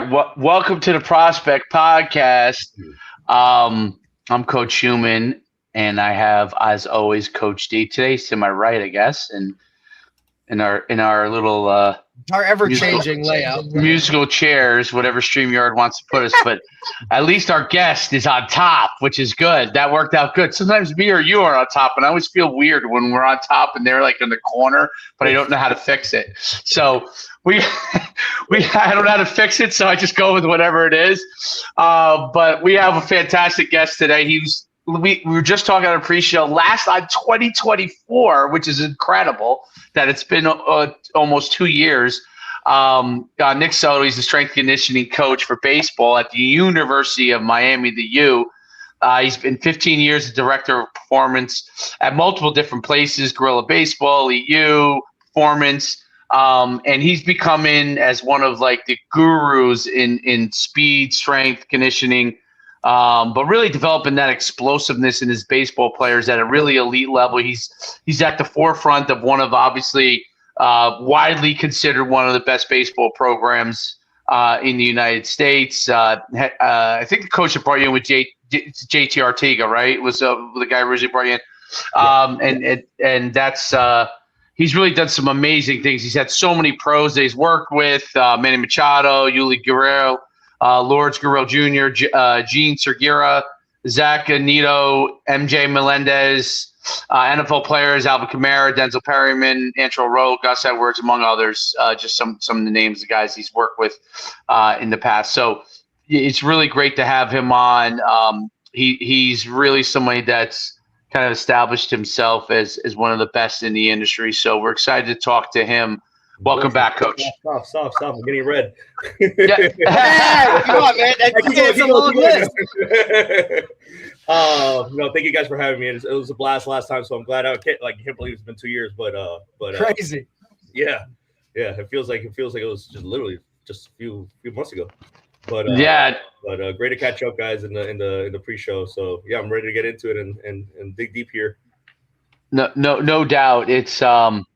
Welcome to the Prospect Podcast. I'm Coach Schumann, and I have, as always, Coach D. Today's to my right, I guess, and in our little our ever-changing layout, musical chairs, whatever StreamYard wants to put us. But at least our guest is on top, which is good. That worked out good. Sometimes me or you are on top, and I always feel weird when we're on top and they're like in the corner, but I don't know how to fix it. So I don't know how to fix it, so I just go with whatever it is. But we have a fantastic guest today. We were just talking on a pre-show last on 2024, which is incredible that it's been almost 2 years. Nick Soto, he's the strength conditioning coach for baseball at the University of Miami, the U. He's been 15 years as director of performance at multiple different places, Gorilla Baseball, Elite U, Performance. And he's becoming as one of like the gurus in speed, strength, conditioning, but really developing that explosiveness in his baseball players at a really elite level. He's at the forefront of one of obviously widely considered one of the best baseball programs in the United States. I think the coach that brought you in with JT Artiga, right? Was the guy originally brought you in, and that's. He's really done some amazing things. He's had so many pros that he's worked with, Manny Machado, Yuli Guerrero, Lourdes Guerrero Jr., Gene Segura, Zach Anito, MJ Melendez, NFL players, Alvin Kamara, Denzel Perryman, Antro Rowe, Gus Edwards, among others, just some of the names of guys he's worked with in the past. So it's really great to have him on. He's really somebody that's kind of established himself as one of the best in the industry. So we're excited to talk to him. Welcome back, Coach. Stop. I'm getting red. Yeah. Hey, come on, man. It's a long list. No, thank you guys for having me. It was a blast last time, so I'm glad. I can't believe it's been 2 years, but crazy. Yeah. It feels like it was just literally just a few months ago. But great to catch up, guys, in the pre-show. So yeah, I'm ready to get into it and dig deep here. No doubt. It's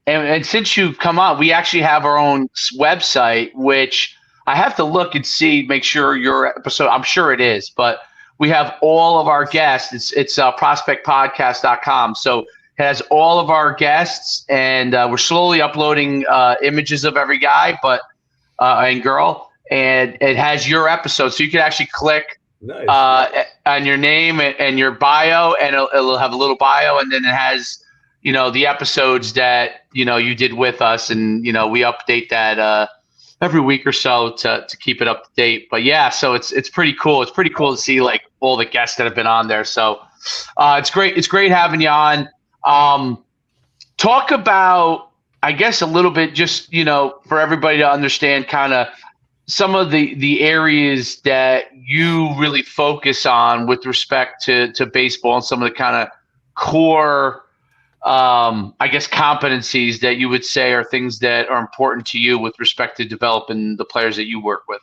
and since you've come on, we actually have our own website, which I have to look and see, make sure your episode. I'm sure it is, but we have all of our guests. It's prospectpodcast.com. So it has all of our guests, and we're slowly uploading images of every guy, and girl. And it has your episode, so you can actually click on your name and your bio, and it'll have a little bio, and then it has, the episodes that you did with us, and we update that every week or so to keep it up to date. But yeah, so it's pretty cool. It's pretty cool to see like all the guests that have been on there. So it's great. It's great having you on. Talk about, I guess, a little bit, just for everybody to understand kind of some of the areas that you really focus on with respect to baseball, and some of the kind of core, I guess, competencies that you would say are things that are important to you with respect to developing the players that you work with.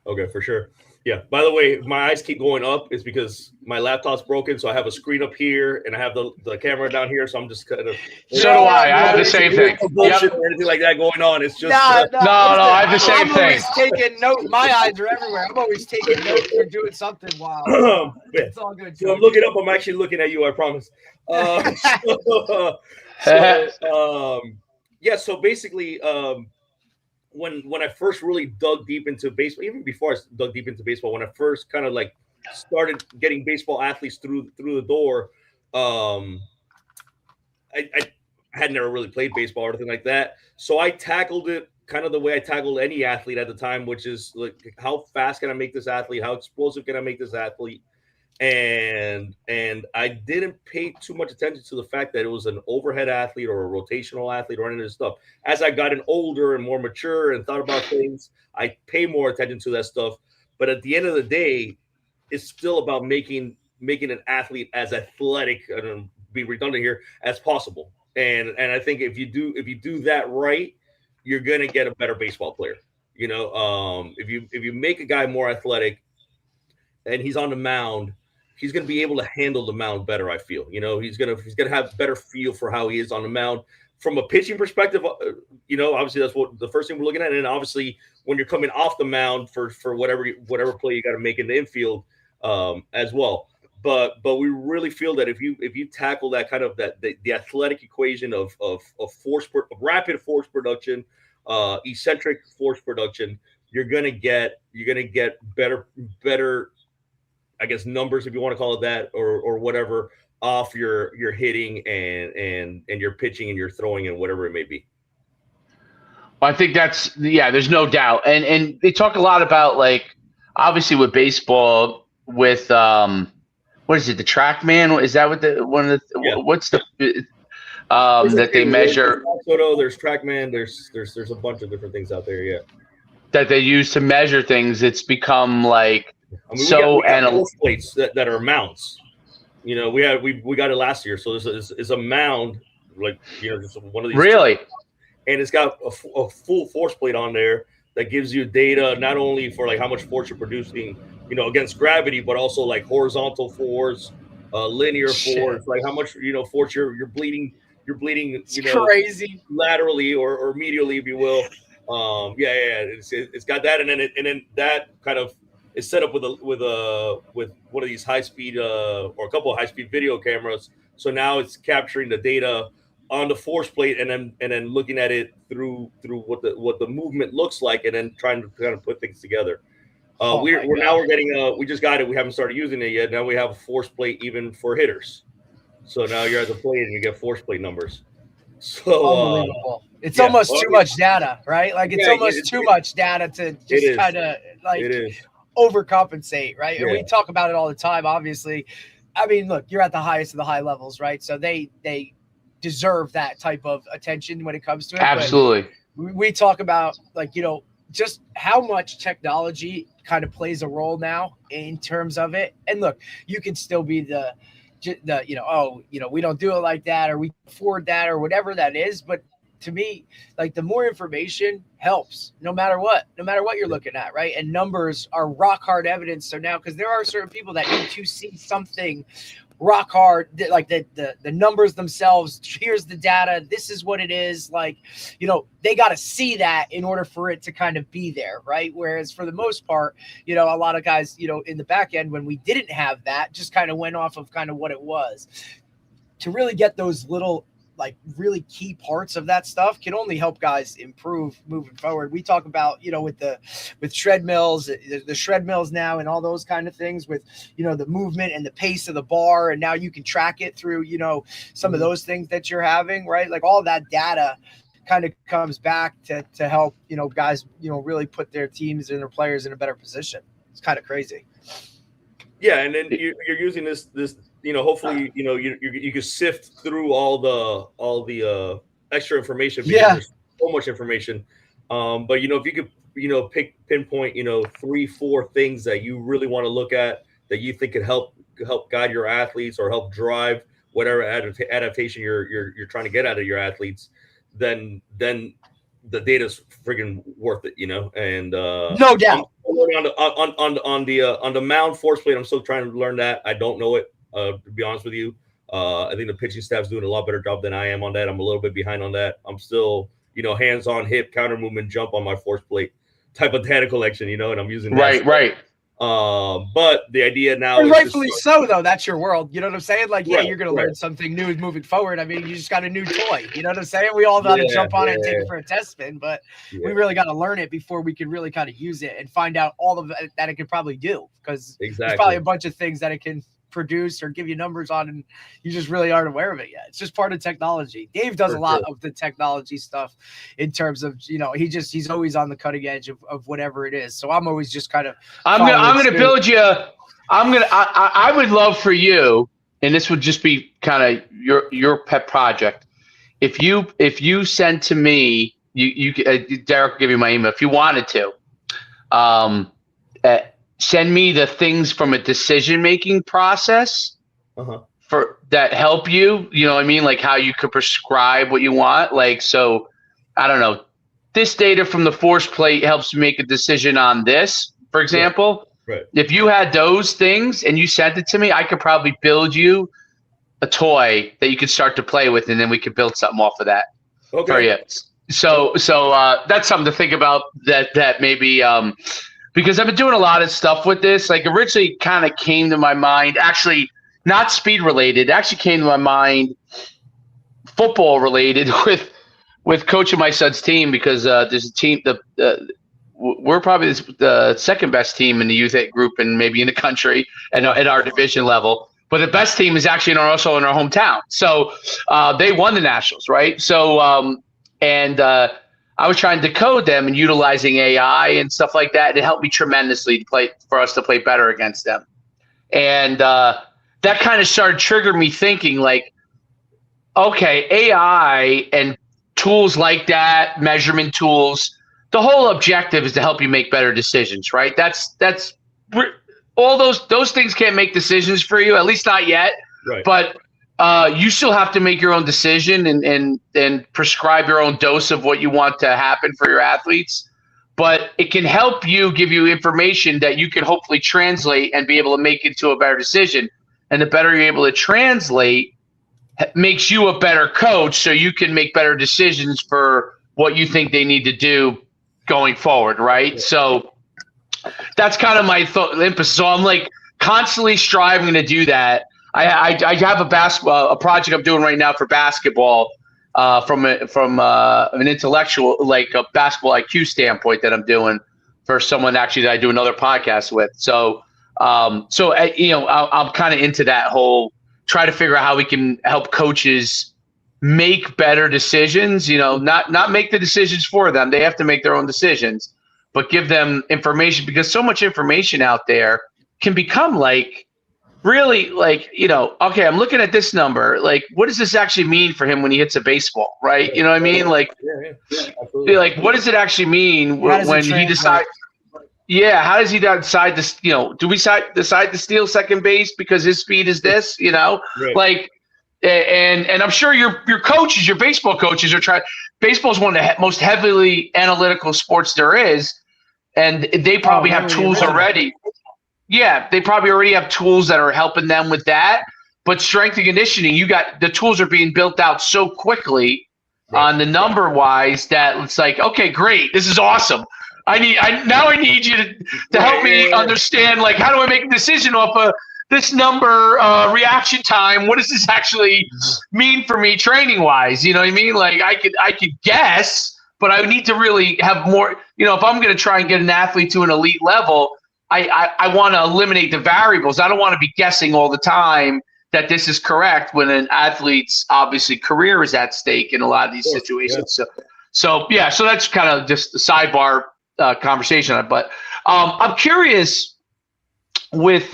Okay, for sure. Yeah. By the way, my eyes keep going up. It's because my laptop's broken, so I have a screen up here and I have the camera down here. So I'm just kind of. So do I. I have the same thing. Bullshit or anything like that going on. It's just. No. I have the same thing. I'm always taking notes. My eyes are everywhere. I'm always taking notes or doing something while. It's all good. So I'm looking up. I'm actually looking at you. I promise. So basically, when I first really dug deep into baseball, even before I dug deep into baseball, when I first kind of like started getting baseball athletes through the door, I had never really played baseball or anything like that. So I tackled it kind of the way I tackled any athlete at the time, which is like, how fast can I make this athlete? How explosive can I make this athlete? And I didn't pay too much attention to the fact that it was an overhead athlete or a rotational athlete or any of this stuff. As I gotten older and more mature and thought about things, I pay more attention to that stuff. But at the end of the day, it's still about making an athlete as athletic, and be redundant here, as possible. And I think if you do that right, you're gonna get a better baseball player. If you make a guy more athletic and he's on the mound, he's going to be able to handle the mound better. I feel, he's going to have better feel for how he is on the mound from a pitching perspective. Obviously that's what the first thing we're looking at. And obviously when you're coming off the mound for whatever play you got to make in the infield as well. But we really feel that if you tackle that kind of the athletic equation of rapid force production, eccentric force production, you're gonna get better, I guess, numbers, if you want to call it that, or whatever, off your hitting and your pitching and your throwing and whatever it may be. I think there's no doubt. And they talk a lot about, like, obviously with baseball, with what is it, the TrackMan? Is that what what's the that they measure? There's Soto, there's TrackMan, there's a bunch of different things out there, yeah, that they use to measure things. It's become like we got plates that are mounts. We got it last year, so this is a mound, like, just one of these. Really? And it's got a full force plate on there that gives you data not only for like how much force you're producing, against gravity, but also like horizontal force, linear force, like how much force you're bleeding. It's crazy, laterally or medially, if you will. It's got that, and then that kind of is set up with one of these high speed or a couple of high speed video cameras. So now it's capturing the data on the force plate and then looking at it through what the movement looks like, and then trying to kind of put things together. We're getting we just got it. We haven't started using it yet. Now we have a force plate even for hitters. So now you're at the plate and you get force plate numbers. So unbelievable. It's almost too much data, right? Like it's almost too much data to just kind of like overcompensate, right? And we talk about it all the time, obviously. I mean, look, you're at the highest of the high levels, right? So they deserve that type of attention when it comes to it. Absolutely. But we talk about, like, just how much technology kind of plays a role now in terms of it. And look, you can still be the we don't do it like that, or we afford that, or whatever that is. But to me, like, the more information helps, no matter what you're looking at, right? And numbers are rock hard evidence. So now, because there are certain people that need to see something rock hard, like the numbers themselves, here's the data, this is what it is, like, they got to see that in order for it to kind of be there, right? Whereas for the most part, a lot of guys, in the back end, when we didn't have that, just kind of went off of kind of what it was. To really get those little, like, really key parts of that stuff can only help guys improve moving forward. We talk about, with shred mills, the shred mills now, and all those kind of things with, the movement and the pace of the bar. And now you can track it through, some of those things that you're having, right? Like, all that data kind of comes back to help, guys, really put their teams and their players in a better position. It's kind of crazy. Yeah. And then you're using this, hopefully, you can sift through all the extra information. Because there's so much information. But if you could, pinpoint, 3-4 things that you really want to look at that you think could help guide your athletes or help drive whatever adaptation you're trying to get out of your athletes, then the data's friggin' worth it, and no doubt. On the mound force plate, I'm still trying to learn that. I don't know it. To be honest with you, I think the pitching staff's doing a lot better job than I am on that. I'm a little bit behind on that. I'm still, hands-on hip, counter movement, jump on my force plate type of data collection, and I'm using that. Right. But the idea now is rightfully so, though. That's your world. You know what I'm saying? Like, you're going to learn something new moving forward. I mean, you just got a new toy. You know what I'm saying? We all got to jump on it and take it for a test spin, but we really got to learn it before we can really kind of use it and find out all of it that it could probably do. Because there's probably a bunch of things that it can produce or give you numbers on, and you just really aren't aware of it yet. It's just part of technology. Dave does a lot of the technology stuff in terms of, he's always on the cutting edge of whatever it is. So I'm always just kind of, I would love for you, and this would just be kind of your pet project. If you sent to me, Derek will give you my email if you wanted to, send me the things from a decision-making process for that help you, what I mean? Like how you could prescribe what you want. Like, so I don't know, this data from the force plate helps me make a decision on this, for example. Right. If you had those things and you sent it to me, I could probably build you a toy that you could start to play with, and then we could build something off of that for you. So that's something to think about. That maybe because I've been doing a lot of stuff with this. Like originally, kind of came to my mind. Actually, not speed related. Actually, came to my mind football related with coaching my son's team because there's a team. We're probably the second best team in the youth group and maybe in the country and at our division level. But the best team is actually also in our hometown. So they won the Nationals, right? So I was trying to code them and utilizing AI and stuff like that. And it helped me tremendously for us to play better against them. And that kind of started triggering me thinking like, okay, AI and tools like that, measurement tools, the whole objective is to help you make better decisions, right? That's all those things can't make decisions for you, at least not yet. Right. But you still have to make your own decision and prescribe your own dose of what you want to happen for your athletes. But it can help you, give you information that you can hopefully translate and be able to make into a better decision. And the better you're able to translate makes you a better coach so you can make better decisions for what you think they need to do going forward, right? Yeah. So that's kind of my emphasis. So I'm like constantly striving to do that. I have a project I'm doing right now for basketball from an intellectual, like a basketball IQ standpoint that I'm doing for someone actually that I do another podcast with. So I'm kind of into that whole try to figure out how we can help coaches make better decisions, not make the decisions for them. They have to make their own decisions, but give them information because so much information out there can become like really like, okay, I'm looking at this number. Like, what does this actually mean for him when he hits a baseball? Right. You know what I mean? Like, like, what does it actually mean when he decides? Yeah. How does he decide to, do we decide to steal second base because his speed is this, Right. Like, and I'm sure your coaches, your baseball coaches are trying. Baseball is one of the most heavily analytical sports there is, and they probably have tools already. Yeah, they probably already have tools that are helping them with that. But strength and conditioning, the tools are being built out so quickly on the number wise that it's like, okay, great, this is awesome. I need you to help me understand, like, how do I make a decision off of this number, reaction time? What does this actually mean for me training wise? You know what I mean? Like I could guess, but I need to really have more, if I'm going to try and get an athlete to an elite level, I want to eliminate the variables. I don't want to be guessing all the time that this is correct when an athlete's obviously career is at stake in a lot of these situations. Yeah. So that's kind of just a sidebar conversation. But I'm curious with,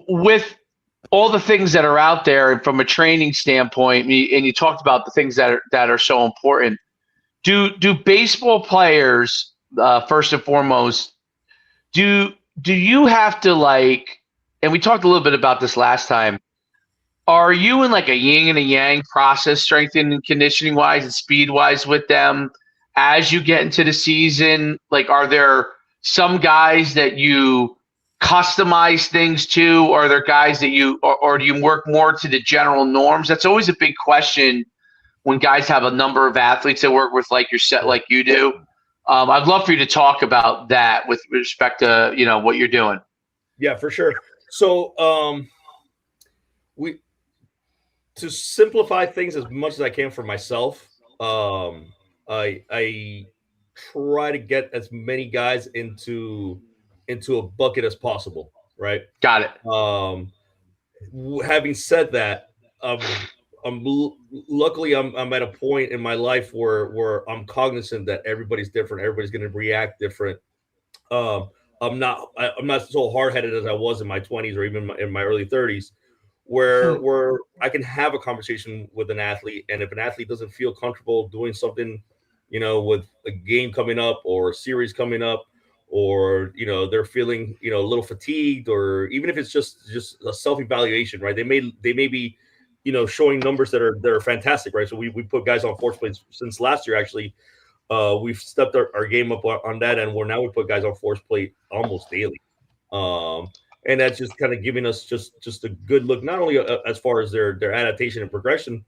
with all the things that are out there and from a training standpoint, and you talked about the things that are so important. Do baseball players, first and foremost, do you have to and we talked a little bit about this last time, are you in like a yin and a yang process, strengthening and conditioning wise and speed wise with them as you get into the season? Like, are there some guys that you customize things to, or are there guys that or do you work more to the general norms? That's always a big question when guys have a number of athletes that work with like you do. I'd love for you to talk about that with respect to, what you're doing. Yeah, for sure. So to simplify things as much as I can for myself, I try to get as many guys into a bucket as possible. Right. Got it. Having said that, luckily I'm at a point in my life where I'm cognizant that everybody's different. Everybody's going to react different. I'm not so hard-headed as I was in my 20s or even in my early 30s, where I can have a conversation with an athlete, and if an athlete doesn't feel comfortable doing something, with a game coming up or a series coming up, or they're feeling a little fatigued, or even if it's just a self-evaluation, right? They may be showing numbers that are fantastic, right? So we put guys on force plates since last year, actually, we've stepped our game up on that end where now we put guys on force plate almost daily. And that's just kind of giving us just a good look, not only as far as their adaptation and progression,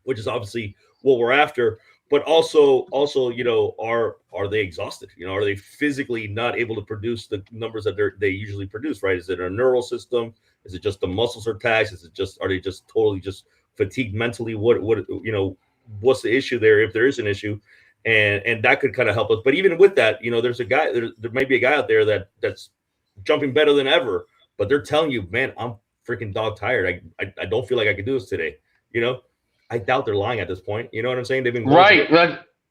which is obviously what we're after, but also are they exhausted? Are they physically not able to produce the numbers that they usually produce? Right? Is it a neural system? Is it just the muscles are taxed? Are they just totally just fatigued mentally? What's the issue there, if there is an issue? And that could kind of help us. But even with that, there's a guy there might be a guy out there that's jumping better than ever, but they're telling you, man, I'm freaking dog tired. I don't feel like I can do this today. I doubt they're lying at this point. You know what I'm saying? They've been right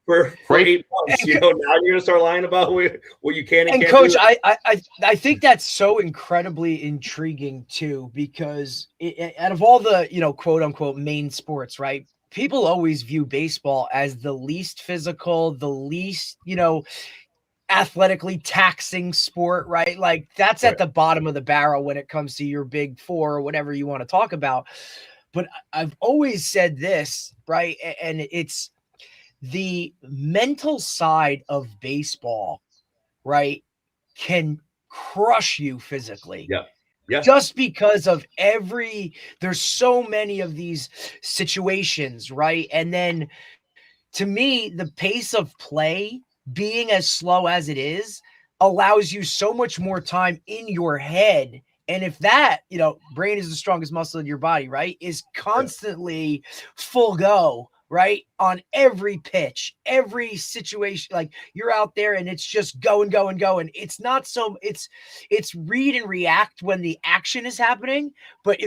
for right. 8 months. Now you're gonna start lying about what you can and can't Coach, do. I think that's so incredibly intriguing too, because out of all the quote unquote main sports, right? People always view baseball as the least physical, the least athletically taxing sport, right? Like that's at the bottom of the barrel when it comes to your big four or whatever you want to talk about. But I've always said this, right? And it's the mental side of baseball, right, can crush you physically. Yeah. Just because of there's so many of these situations, right? And then to me, the pace of play being as slow as it is allows you so much more time in your head. And if that, brain is the strongest muscle in your body, right, is constantly full go, right, on every pitch, every situation, like you're out there and it's just going. It's not so it's read and react when the action is happening. But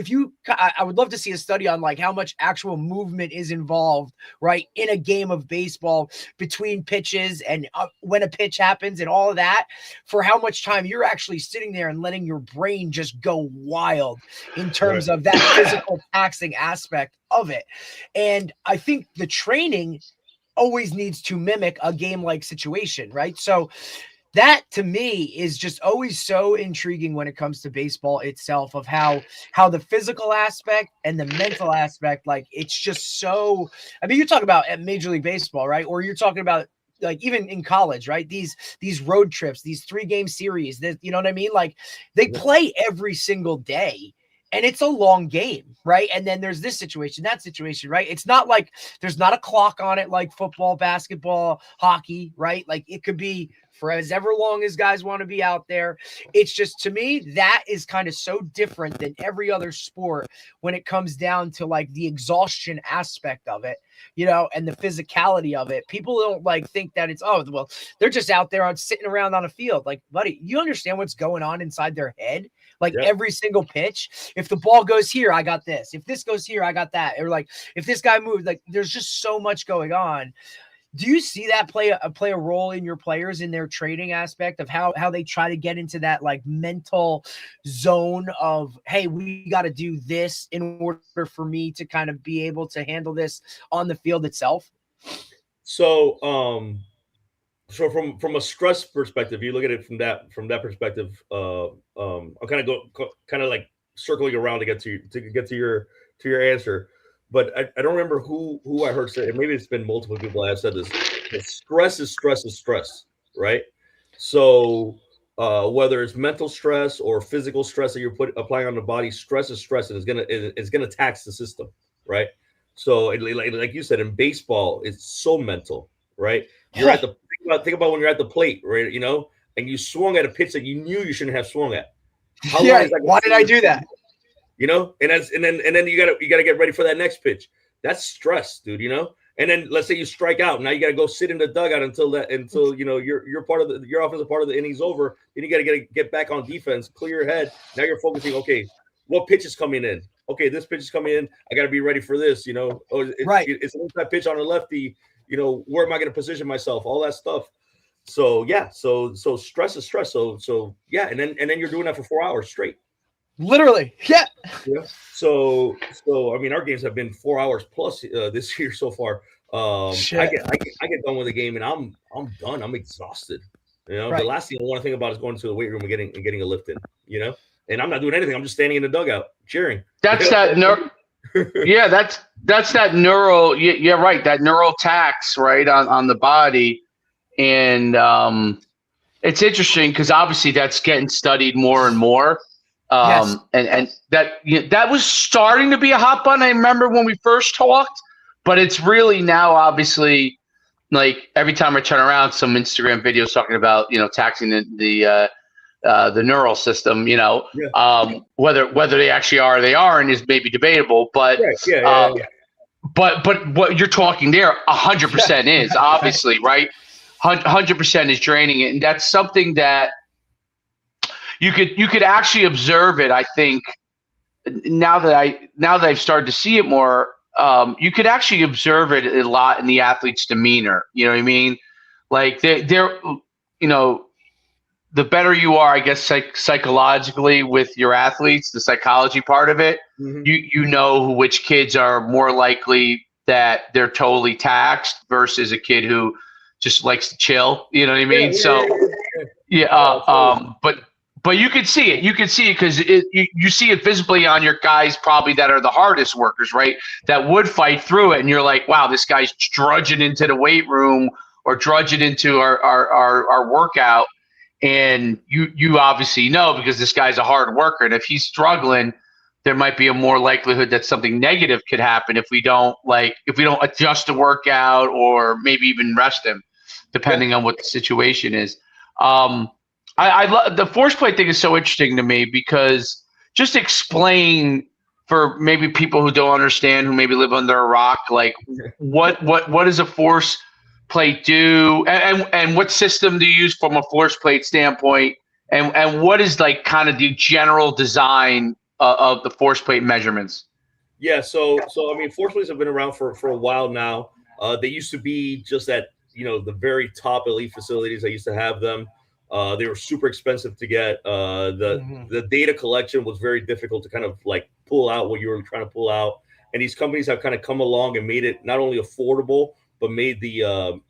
I would love to see a study on like how much actual movement is involved, right, in a game of baseball between pitches and when a pitch happens and all of that, for how much time you're actually sitting there and letting your brain just go wild in terms of that physical taxing aspect of it. And I think the training always needs to mimic a game-like situation, right? So that to me is just always so intriguing when it comes to baseball itself, of how the physical aspect and the mental aspect, like it's just so, I mean, you're talking about at Major League Baseball, right? Or you're talking about like even in college, right? These road trips, these 3-game series, that, you know what I mean? Like they play every single day. And it's a long game, right? And then there's this situation, that situation, right? It's not like there's not a clock on it like football, basketball, hockey, right? Like it could be for as ever long as guys want to be out there. It's just, to me, that is kind of so different than every other sport when it comes down to like the exhaustion aspect of it, and the physicality of it. People don't like think that it's, oh, well, they're just out there sitting around on a field. Like, buddy, you understand what's going on inside their head? Like every single pitch, if the ball goes here, I got this. If this goes here, I got that. Or like, if this guy moved, like there's just so much going on. Do you see that play a role in your players in their training aspect of how they try to get into that like mental zone of, hey, we got to do this in order for me to kind of be able to handle this on the field itself? So, so from a stress perspective, you look at it from that perspective. I'm kind of like circling around to get to your answer, but I don't remember who I heard say it. Maybe it's been multiple people that have said this. Stress is stress, right? So whether it's mental stress or physical stress that you're applying on the body, stress is stress, and it's gonna tax the system, right? So like you said, in baseball, it's so mental, right? You're at the think about when you're at the plate, right? And you swung at a pitch that you knew you shouldn't have swung at. Why did I do that? And then you gotta get ready for that next pitch. That's stress, dude. And then let's say you strike out. Now you gotta go sit in the dugout until your part of your offensive part of the inning's over. Then you gotta get back on defense, clear your head. Now you're focusing. Okay, what pitch is coming in? Okay, this pitch is coming in. I gotta be ready for this. It's an inside pitch on a lefty. Where am I going to position myself? All that stuff. So yeah, so stress is stress. So yeah, and then you're doing that for 4 hours straight. Literally, yeah. So I mean, our games have been 4 hours plus this year so far. I get done with the game and I'm done. I'm exhausted. The last thing I want to think about is going to the weight room and getting a lift in. And I'm not doing anything. I'm just standing in the dugout cheering. That's that yeah, that's that neural. Yeah, right. That neural tax, right, on the body. and it's interesting because obviously that's getting studied more and more. Yes. And that was starting to be a hot button. I remember when we first talked, but it's really now obviously like every time I turn around, some Instagram videos talking about taxing the neural system. Yeah. Whether they actually are or they aren't is maybe debatable, but Right. Yeah. but what you're talking there, 100% is obviously right. 100% is draining it, and that's something that you could actually observe it. I think now that I've started to see it more, you could actually observe it a lot in the athlete's demeanor. You know what I mean? Like they're the better you are, I guess, psychologically with your athletes, the psychology part of it, Mhm. you know which kids are more likely that they're totally taxed versus a kid who just likes to chill. You know what I mean? So yeah, but you can see it. You can see it because you see it visibly on your guys probably that are the hardest workers, right? That would fight through it, and you're like, wow, this guy's drudging into the weight room or drudging into our workout, and you obviously know because this guy's a hard worker, and if he's struggling, there might be a more likelihood that something negative could happen if we don't adjust the workout or maybe even rest him, depending on what the situation is. Um, I love the force plate thing is so interesting to me because just explain for maybe people who don't understand, who maybe live under a rock, like what does a force plate do, and what system do you use from a force plate standpoint, and what is like kind of the general design of the force plate measurements? Yeah, so I mean, force plates have been around for a while now. They used to be just at the very top elite facilities. I used to have them. They were super expensive to get. The data collection was very difficult to kind of like pull out what you were trying to pull out. And these companies have kind of come along and made it not only affordable, but made the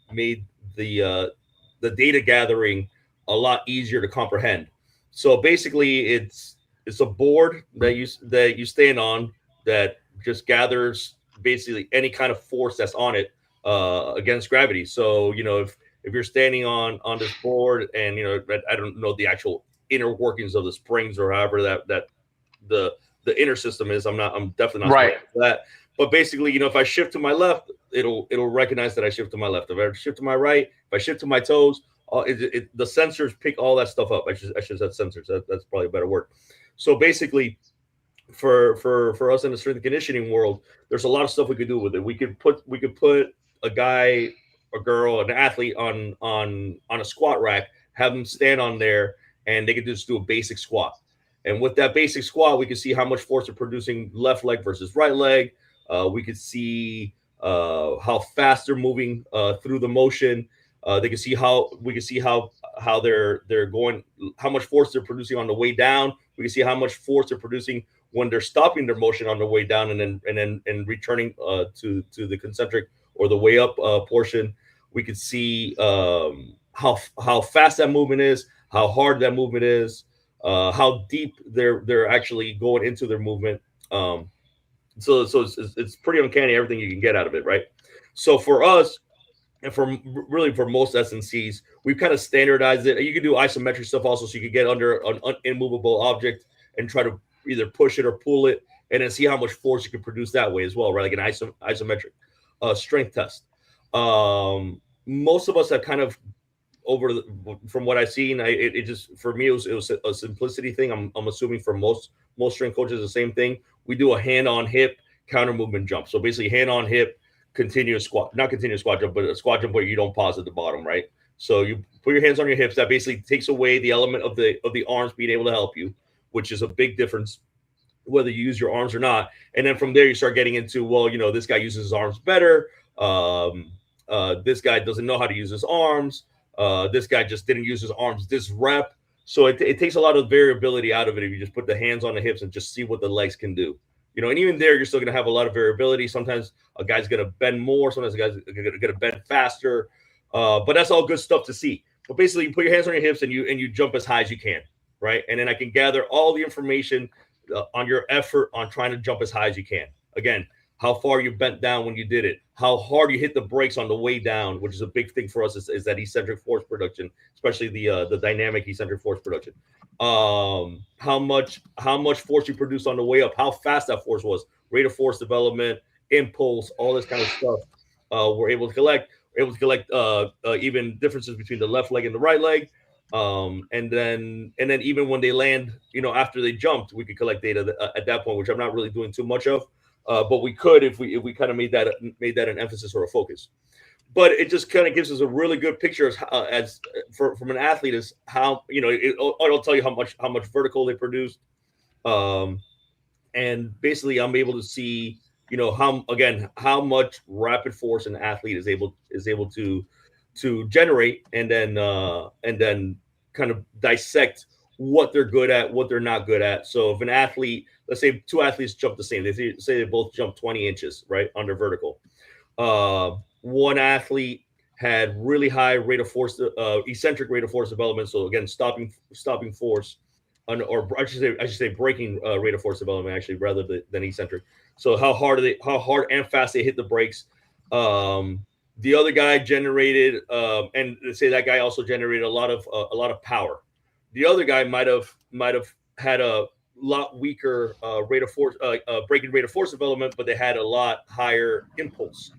data gathering a lot easier to comprehend. So basically, it's a board that you stand on that just gathers basically any kind of force that's on it against gravity. So if you're standing on this board, and I don't know the actual inner workings of the springs or however that the inner system is. I'm definitely not Right. smart for that. But basically, if I shift to my left, it'll recognize that I shift to my left. If I shift to my right, if I shift to my toes, the sensors pick all that stuff up. I should say sensors. That's probably a better word. So basically, for us in the strength and conditioning world, there's a lot of stuff we could do with it. We could put a guy, a girl, an athlete on a squat rack, have them stand on there, and they could just do a basic squat. And with that basic squat, we could see how much force they're producing left leg versus right leg. We could see how fast they're moving through the motion. They can see how we can see how they're going, how much force they're producing on the way down. We can see how much force they're producing when they're stopping their motion on the way down and then returning to the concentric or the way up portion. We could see how fast that movement is, how hard that movement is, how deep they're actually going into their movement. So it's pretty uncanny everything you can get out of it, right? So for us, and for most SNCs, we've kind of standardized it. You can do isometric stuff also, so you can get under an immovable object and try to either push it or pull it, and then see how much force you can produce that way as well, right? Like an isometric strength test. Most of us have kind of from what I've seen, it just for me it was a simplicity thing. I'm assuming for most strength coaches the same thing. We do a hand on hip counter movement jump. So basically hand on hip continuous squat, not continuous squat jump, but a squat jump where you don't pause at the bottom, right? So you put your hands on your hips. That basically takes away the element of the arms being able to help you, which is a big difference whether you use your arms or not. And then from there you start getting into, well, this guy uses his arms better. This guy doesn't know how to use his arms. This guy just didn't use his arms this rep. So it takes a lot of variability out of it if you just put the hands on the hips and just see what the legs can do. And even there, you're still going to have a lot of variability. Sometimes a guy's going to bend more. Sometimes a guy's going to bend faster. But that's all good stuff to see. But basically, you put your hands on your hips and you jump as high as you can, right? And then I can gather all the information on your effort on trying to jump as high as you can. Again, how far you bent down when you did it, how hard you hit the brakes on the way down, which is a big thing for us, is that eccentric force production, especially the dynamic eccentric force production. How much force you produced on the way up, how fast that force was, rate of force development, impulse, all this kind of stuff. We're able to collect. Even differences between the left leg and the right leg. And then even when they land, after they jumped, we could collect data at that point, which I'm not really doing too much of, but we could if we kind of made that an emphasis or a focus. But it just kind of gives us a really good picture from an athlete, is how it'll tell you how much vertical they produced, and basically I'm able to see how much rapid force an athlete is able to generate, and then kind of dissect what they're good at, what they're not good at. So if an athlete, let's say two athletes jump the same, they say they both jump 20 inches, right, under vertical. One athlete had really high rate of force, eccentric rate of force development. So again, stopping force, or I should say braking rate of force development, actually, rather than eccentric. So how hard and fast they hit the brakes. The other guy generated, and let's say that guy also generated a lot of power. The other guy might have had a lot weaker rate of force, braking rate of force development, but they had a lot higher impulse,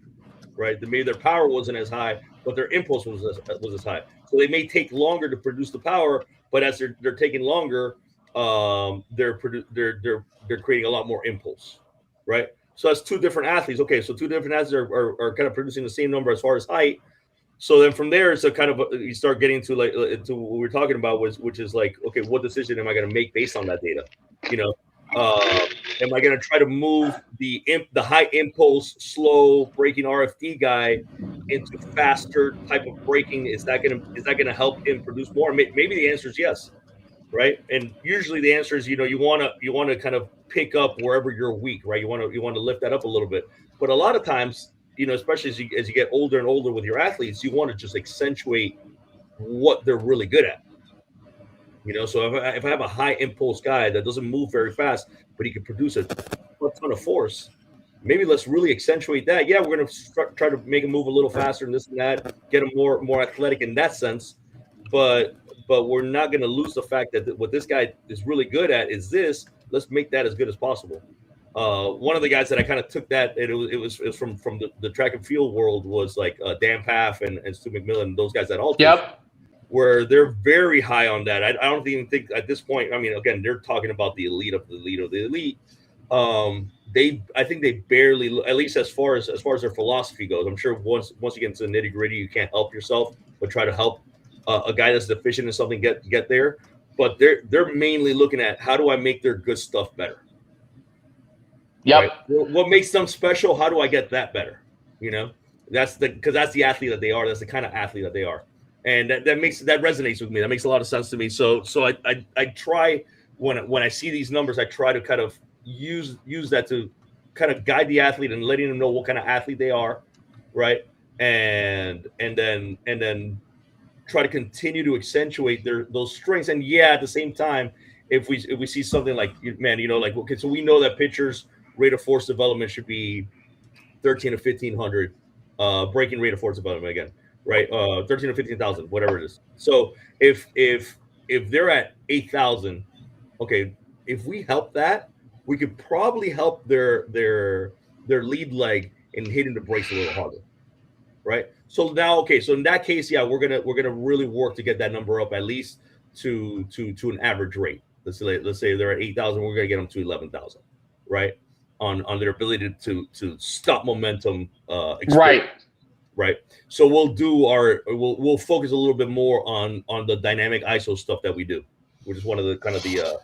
right? Maybe their power wasn't as high, but their impulse was as high. So they may take longer to produce the power, but as they're taking longer, they're creating a lot more impulse, right? So that's two different athletes. Okay, so two different athletes are kind of producing the same number as far as height. So then from there, it's a kind of you start getting to to what we're talking about, which is like, okay, what decision am I going to make based on that data? Am I going to try to move the high impulse, slow braking RFD guy into faster type of braking? Is that going to help him produce more? Maybe the answer is yes, right? And usually the answer is, you want to kind of pick up wherever you're weak, right? You want to lift that up a little bit. But a lot of times, especially as you get older and older with your athletes, you want to just accentuate what they're really good at. So if I have a high impulse guy that doesn't move very fast, but he can produce a ton of force, maybe let's really accentuate that. Yeah, we're going to try to make him move a little faster and this and that, get him more athletic in that sense. But we're not going to lose the fact that what this guy is really good at is this. Let's make that as good as possible. One of the guys that I kind of took that, and it was from the track and field world, was like Dan Paff and Stu McMillan, those guys at Altus. Yep. Where they're very high on that. I don't even think at this point. I mean, again, they're talking about the elite of the elite of the elite. I think they barely, at least as far as their philosophy goes. I'm sure once you get into the nitty gritty, you can't help yourself, but try to help a guy that's deficient in something get there. But they're mainly looking at, how do I make their good stuff better? Yep. Right? What makes them special? How do I get that better? Because that's the athlete that they are. That's the kind of athlete that they are. And that resonates with me. That makes a lot of sense to me. So I try, when I see these numbers, I try to kind of use that to kind of guide the athlete and letting them know what kind of athlete they are, right? And then try to continue to accentuate those strengths. And yeah, at the same time, if we see something like, man, like, okay, so we know that pitchers' rate of force development should be 13 to 1500, braking rate of force development again. Right, 13 or 15,000, whatever it is. So if they're at 8,000, okay, if we help that, we could probably help their lead leg in hitting the brakes a little harder, right? So now, okay, so in that case, yeah, we're gonna really work to get that number up at least to an average rate. Let's say they're at 8,000, we're gonna get them to 11,000, right? On their ability to stop momentum, right. Right. So we'll focus a little bit more on the dynamic ISO stuff that we do, which is one of the kind of the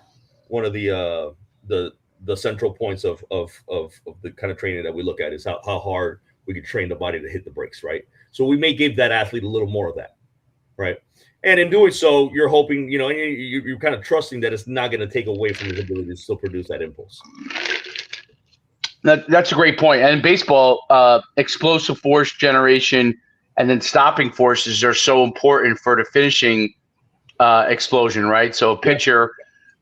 central points of the kind of training that we look at, is how hard we can train the body to hit the brakes, right? So we may give that athlete a little more of that, right? And in doing so, you're hoping, and you're kind of trusting that it's not going to take away from his ability to still produce that impulse. That's a great point. And in baseball, explosive force generation and then stopping forces are so important for the finishing explosion, right? So a pitcher,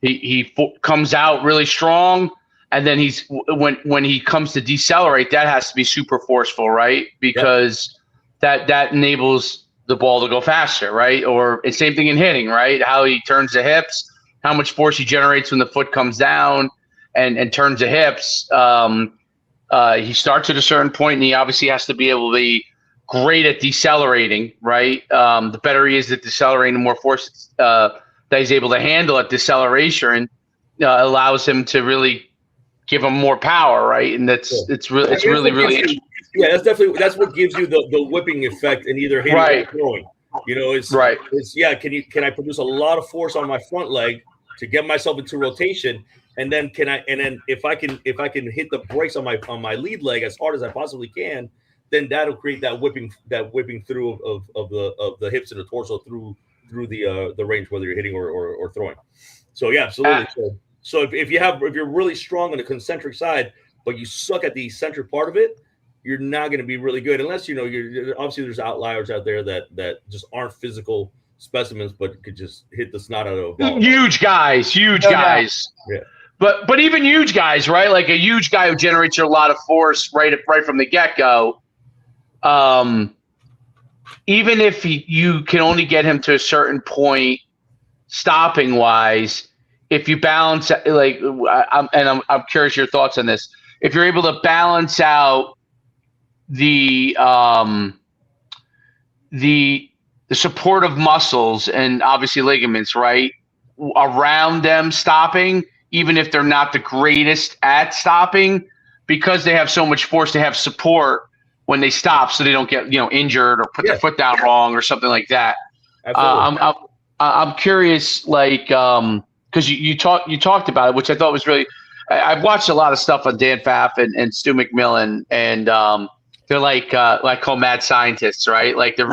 he comes out really strong, and then when he comes to decelerate, that has to be super forceful, right? Because that enables the ball to go faster, right? Or it's same thing in hitting, right? How he turns the hips, how much force he generates when the foot comes down and turns the hips. He starts at a certain point, and he obviously has to be able to be great at decelerating, right? The better he is at decelerating, the more force that he's able to handle at deceleration allows him to really give him more power, right? And it's really yeah, that's what gives you the whipping effect in either hitting or throwing. You know, it's can I produce a lot of force on my front leg to get myself into rotation, and then if I can hit the brakes on my lead leg as hard as I possibly can, then that'll create that whipping through of the hips and the torso through the range, whether you're hitting or throwing. So yeah, absolutely. So if you're really strong on the concentric side, but you suck at the eccentric part of it, you're not going to be really good unless you're obviously there's outliers out there that just aren't physical specimens, but could just hit the snot out of a ball. Huge guys. Yeah. But even huge guys, right? Like a huge guy who generates a lot of force right from the get-go. Even if you can only get him to a certain point, stopping wise, if you balance I'm curious your thoughts on this. If you're able to balance out the supportive muscles and obviously ligaments, right, around them stopping, even if they're not the greatest at stopping, because they have so much force, they have support when they stop, so they don't get injured or put their foot down wrong or something like that. I'm curious, like, because you talked about it, which I thought was really. I've watched a lot of stuff on Dan Pfaff and Stu McMillan, and they're like called mad scientists, right? Like they're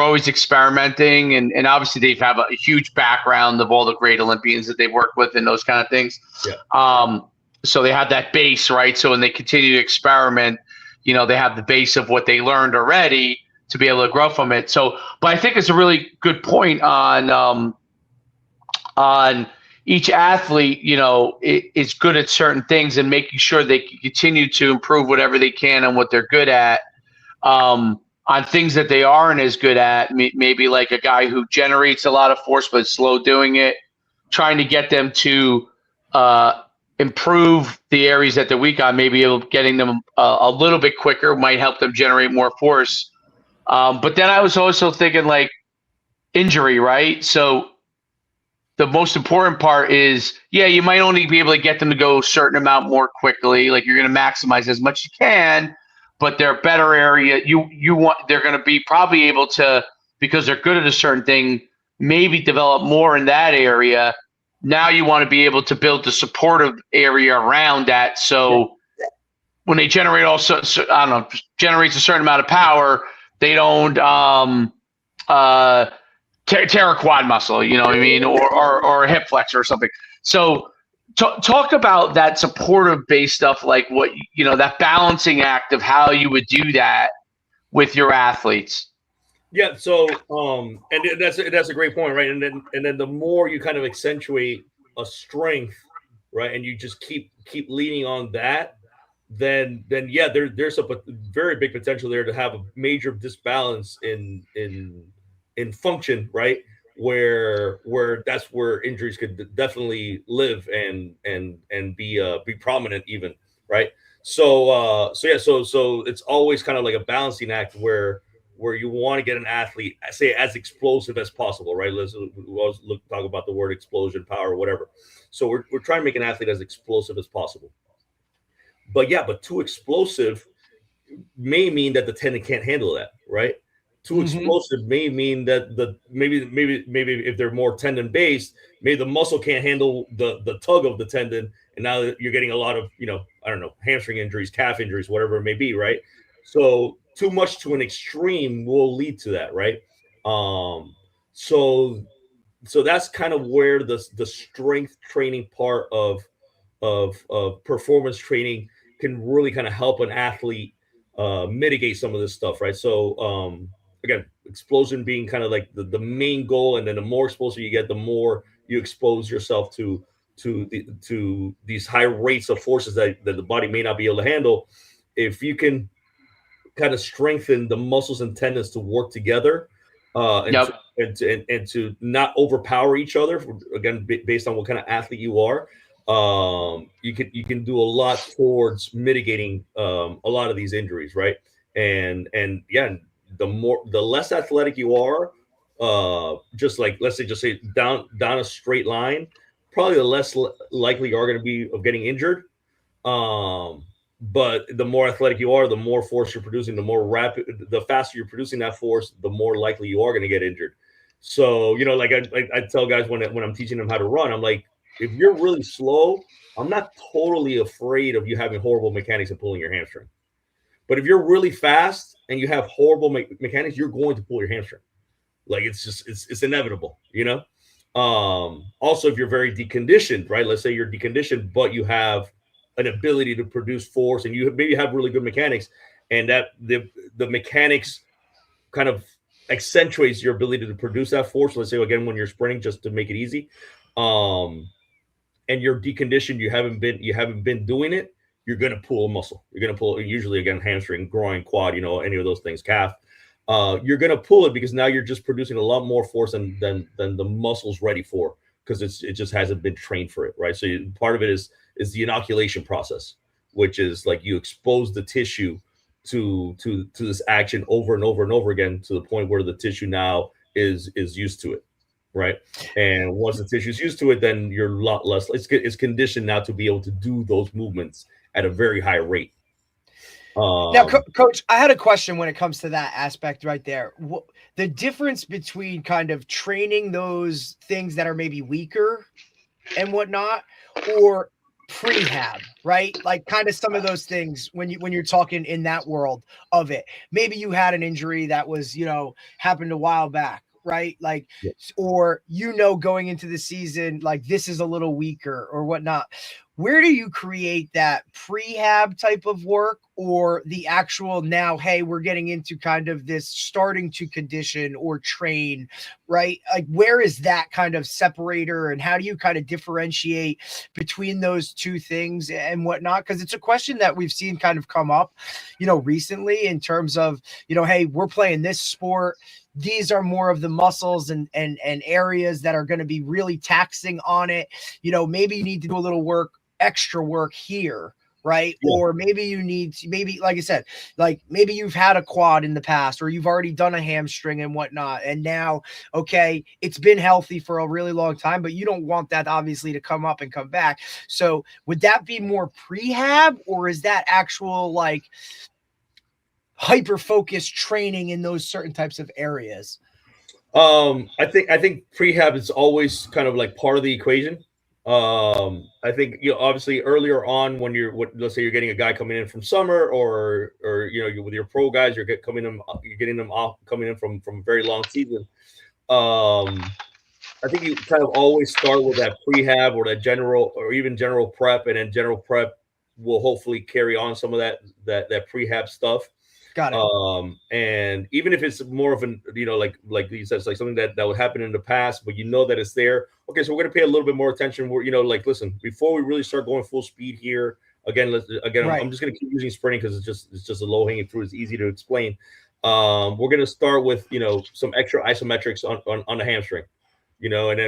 always experimenting, and obviously they have a huge background of all the great Olympians that they've worked with and those kind of things. So they have that base, right? So when they continue to experiment, they have the base of what they learned already to be able to grow from it. So, but I think it's a really good point on each athlete, is good at certain things and making sure they can continue to improve whatever they can on what they're good at. On things that they aren't as good at, maybe like a guy who generates a lot of force but is slow doing it, trying to get them to improve the areas that they're weak on, maybe getting them a little bit quicker might help them generate more force. But then I was also thinking like injury, right? So the most important part is, you might only be able to get them to go a certain amount more quickly. Like you're going to maximize as much as you can, but their better area, they're going to be probably able to, because they're good at a certain thing, maybe develop more in that area. Now you want to be able to build the supportive area around that. So when they generate generates a certain amount of power, they don't tear a quad muscle, you know what I mean, or a hip flexor or something. So talk about that supportive based stuff, like what that balancing act of how you would do that with your athletes. Yeah. So and that's a great point, right? And then the more you kind of accentuate a strength, right, and you just keep leaning on that, then there's a very big potential there to have a major disbalance in function, right? Where that's where injuries could definitely live and be prominent even, right? So it's always kind of like a balancing act where you want to get an athlete, say, as explosive as possible, right? We always talk about the word explosion, power, whatever. So we're trying to make an athlete as explosive as possible. But too explosive may mean that the tendon can't handle that, right? Too explosive may mean that maybe if they're more tendon based, maybe the muscle can't handle the tug of the tendon, and now you're getting a lot of hamstring injuries, calf injuries, whatever it may be, right? So too much to an extreme will lead to that, right? So that's kind of where the strength training part of performance training can really kind of help an athlete mitigate some of this stuff, right? So again, explosion being kind of like the main goal, and then the more explosive you get, the more you expose yourself to to these high rates of forces that the body may not be able to handle, if you can kind of strengthen the muscles and tendons to work together, and Yep. and to not overpower each other, again based on what kind of athlete you are, you can do a lot towards mitigating a lot of these injuries, right? And yeah, the less athletic you are, just like just say down a straight line, probably the less likely you are going to be of getting injured. Um, but the more athletic you are, the more force you're producing, the faster you're producing that force, the more likely you are going to get injured. So, like I tell guys when I'm teaching them how to run, I'm like, if you're really slow, I'm not totally afraid of you having horrible mechanics and pulling your hamstring. But if you're really fast and you have horrible mechanics, you're going to pull your hamstring. Like it's inevitable, Also, if you're very deconditioned, right? Let's say you're deconditioned, but you have an ability to produce force, and you maybe have really good mechanics, and that the mechanics kind of accentuates your ability to produce that force. Let's say again when you're sprinting, just to make it easy, and you're deconditioned, you haven't been doing it, you're going to pull a muscle. You're going to pull usually again hamstring, groin, quad, any of those things, calf. You're going to pull it because now you're just producing a lot more force than the muscle's ready for, because it just hasn't been trained for it, right? So part of it is the inoculation process, which is like you expose the tissue to this action over and over and over again, to the point where the tissue now is used to it, right? And once the tissue is used to it, then you're a lot less. It's conditioned now to be able to do those movements at a very high rate. Now, Coach, I had a question when it comes to that aspect right there. The difference between kind of training those things that are maybe weaker and whatnot, or prehab, right? Like kind of some of those things when you're talking in that world of it. Maybe you had an injury that was, happened a while back, right? Like, yeah. Or, going into the season, like this is a little weaker or whatnot. Where do you create that prehab type of work, or the actual now, hey, we're getting into kind of this starting to condition or train, right? Like, where is that kind of separator, and how do you kind of differentiate between those two things and whatnot? Because it's a question that we've seen kind of come up, recently in terms of, hey, we're playing this sport. These are more of the muscles and areas that are going to be really taxing on it. Maybe you need to do a little extra work here, right? Yeah. Or maybe you need to, like I said, like maybe you've had a quad in the past, or you've already done a hamstring and whatnot. And now, okay, it's been healthy for a really long time, but you don't want that obviously to come up and come back. So would that be more prehab, or is that actual like hyper-focused training in those certain types of areas? I think prehab is always kind of like part of the equation. I think obviously earlier on when let's say you're getting a guy coming in from summer, or you with your pro guys, you're getting them off coming in from a very long season. I think you kind of always start with that prehab or that general, or even general prep, and then general prep will hopefully carry on some of that prehab stuff. Got it. And even if it's more of an, like you said, it's like something that would happen in the past, but that it's there. Okay, so we're going to pay a little bit more attention. We're, listen, before we really start going full speed here, again, right. I'm just going to keep using sprinting because it's just a low hanging fruit. It's easy to explain. We're going to start with, some extra isometrics on the hamstring, and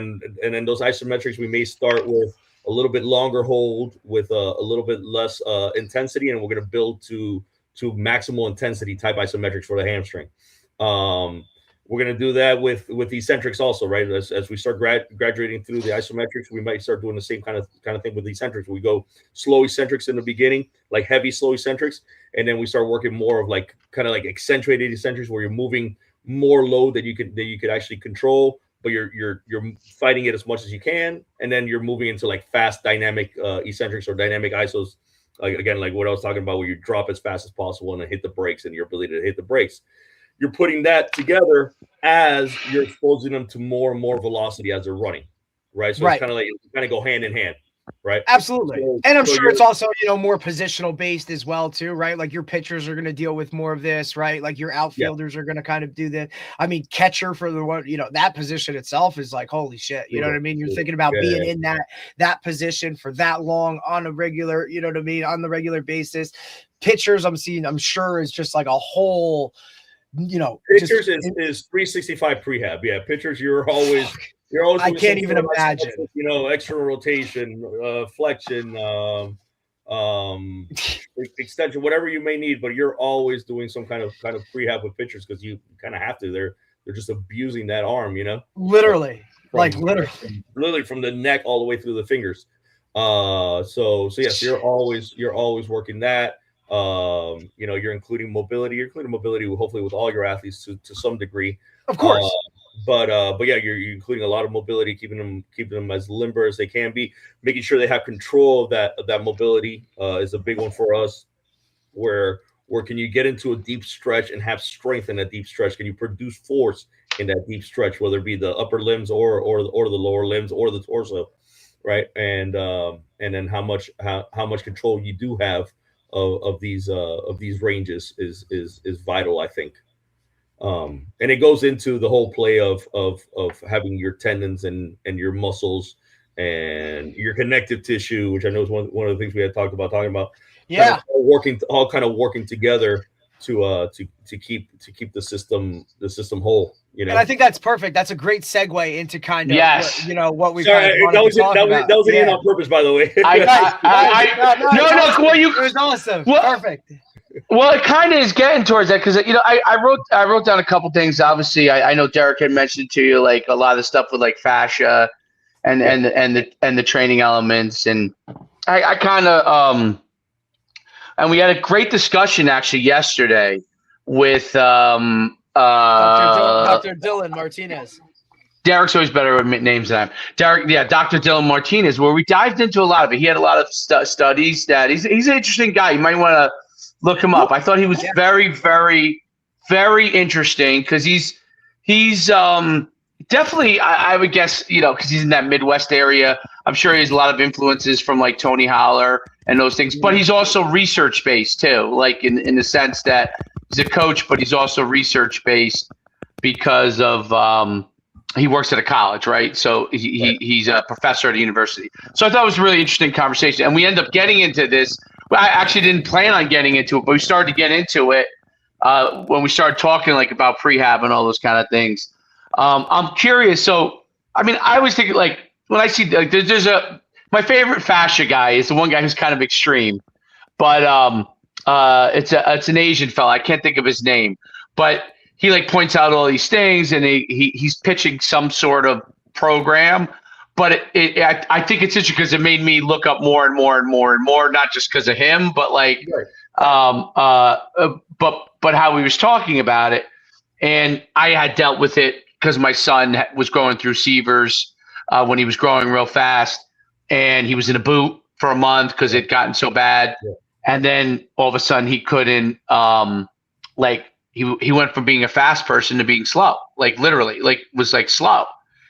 then those isometrics, we may start with a little bit longer hold with a little bit less intensity, and we're going to build to maximal intensity type isometrics for the hamstring. We're going to do that with the eccentrics also, right? As we start graduating through the isometrics, we might start doing the same kind of thing with the eccentrics. We go slow eccentrics in the beginning, like heavy slow eccentrics, and then we start working more of like kind of like accentuated eccentrics, where you're moving more load that you could actually control, but you're fighting it as much as you can, and then you're moving into like fast dynamic eccentrics or dynamic isos. Like again, like what I was talking about, where you drop as fast as possible and then hit the brakes, and your ability to hit the brakes. You're putting that together as you're exposing them to more and more velocity as they're running, right? So It's kind of like go hand in hand. right? Absolutely. So, And I'm so sure it's also, more positional based as well too, right? Like your pitchers are going to deal with more of this, right? Like your outfielders are going to kind of do that. I mean, catcher for the one, that position itself is like, holy shit. You know what I mean? You're thinking about being in that position for that long on a regular, you know what I mean? On the regular basis. Pitchers I'm sure is just like a whole, pitchers is 365 prehab. Yeah. Pitchers, you're always I can't even imagine. Extra rotation, flexion, extension, whatever you may need, but you're always doing some kind of prehab with pitchers because you kind of have to. They're just abusing that arm, Literally, literally from the neck all the way through the fingers. So yes, you're always working that. You're including mobility. You're including mobility, hopefully, with all your athletes to some degree. Of course. But yeah, you're including a lot of mobility, keeping them as limber as they can be, making sure they have control of that mobility is a big one for us. Where can you get into a deep stretch and have strength in that deep stretch? Can you produce force in that deep stretch, whether it be the upper limbs or the lower limbs or the torso, right? And then how much control you do have of these ranges is vital, I think. And it goes into the whole play of having your tendons and your muscles and your connective tissue, which I know is one of the things we had talking about. Yeah, all kind of working together to keep the system whole. And I think that's perfect. That's a great segue into kind of what we that was an on purpose, by the way. Well, it was awesome. Perfect. Well, it kind of is getting towards that because I wrote down a couple things. Obviously, I know Derek had mentioned to you like a lot of the stuff with like fascia and the training elements, and I kind of and we had a great discussion actually yesterday with Dr. Dylan Martinez. Derek's always better with names than I am. Dr. Dylan Martinez, where we dived into a lot of it. He had a lot of studies that he's an interesting guy. You might want to look him up. I thought he was very, very, very interesting because he's definitely, I would guess, because he's in that Midwest area. I'm sure he has a lot of influences from like Tony Holler and those things, but he's also research based too, like in the sense that he's a coach, but he's also research based because of he works at a college, right? So he's a professor at a university. So I thought it was a really interesting conversation, and we end up getting into this. I actually didn't plan on getting into it, but we started to get into it when we started talking like about prehab and all those kind of things. I'm curious. So, I mean, I always think like when I see like my favorite fascia guy is the one guy who's kind of extreme, but it's an Asian fella. I can't think of his name, but he like points out all these things, and he's pitching some sort of program. But I think it's interesting because it made me look up more and more and more and more, not just because of him, but like, but how he was talking about it, and I had dealt with it because my son was going through Seavers when he was growing real fast, and he was in a boot for a month because it gotten so bad, and then all of a sudden he couldn't he went from being a fast person to being slow, like literally, like was like slow.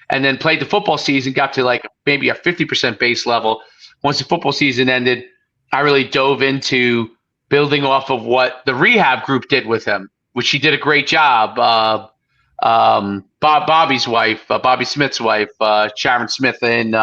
And then played the football season, got to like maybe a 50% base level. Once the football season ended, I really dove into building off of what the rehab group did with him, which she did a great job. Bobby's wife, Bobby Smith's wife, Sharon Smith in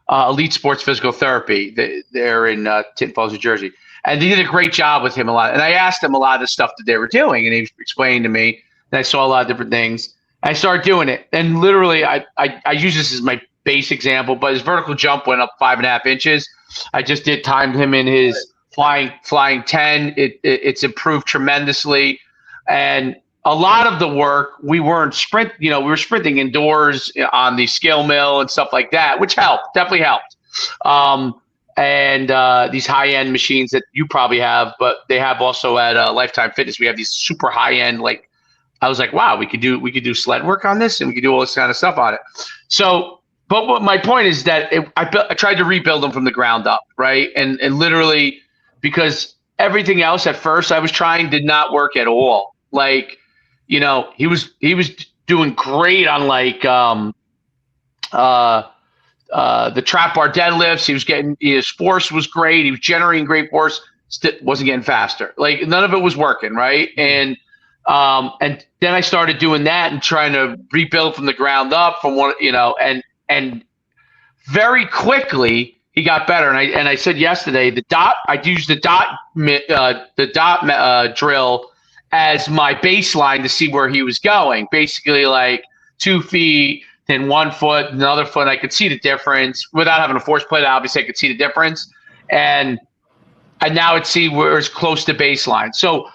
Elite Sports Physical Therapy. They're in Tinton Falls, New Jersey. And they did a great job with him a lot. And I asked him a lot of the stuff that they were doing, and he explained to me, and I saw a lot of different things. I started doing it, and literally, I use this as my base example, but his vertical jump went up 5.5 inches. I just timed him in his flying 10. It's improved tremendously, and a lot of the work we weren't we were sprinting indoors on the scale mill and stuff like that, which definitely helped. And these high end machines that you probably have, but they have also at Lifetime Fitness. We have these super high end like. I was like, wow, we could do sled work on this, and we could do all this kind of stuff on it. So, but what my point is that I tried to rebuild them from the ground up, right? And literally, because everything else at first I was trying did not work at all. Like, he was doing great on like the trap bar deadlifts. He was getting, his force was great. He was generating great force. Wasn't getting faster. Like none of it was working, right? And then I started doing that and trying to rebuild from the ground up from one, and very quickly he got better. And I said yesterday, I used the dot drill as my baseline to see where he was going. Basically, like 2 feet, then 1 foot, another foot. I could see the difference without having a force plate. Obviously, I could see the difference, and now I'd see where it's close to baseline. So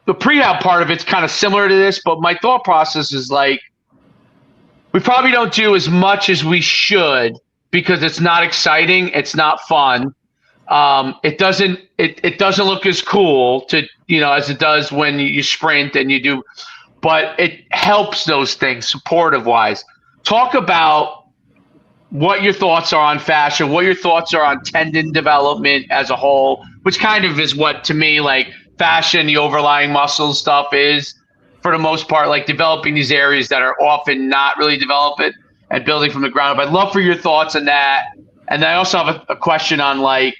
the pre-out part of it's kind of similar to this, but my thought process is like, we probably don't do as much as we should because it's not exciting. It's not fun. It doesn't look as cool to, as it does when you sprint and you do, but it helps those things supportive wise. Talk about what your thoughts are on fascia, what your thoughts are on tendon development as a whole, which kind of is what, to me, like fascia and the overlying muscle stuff is, for the most part, like developing these areas that are often not really developed and building from the ground up. I'd love for your thoughts on that. And then I also have a question on like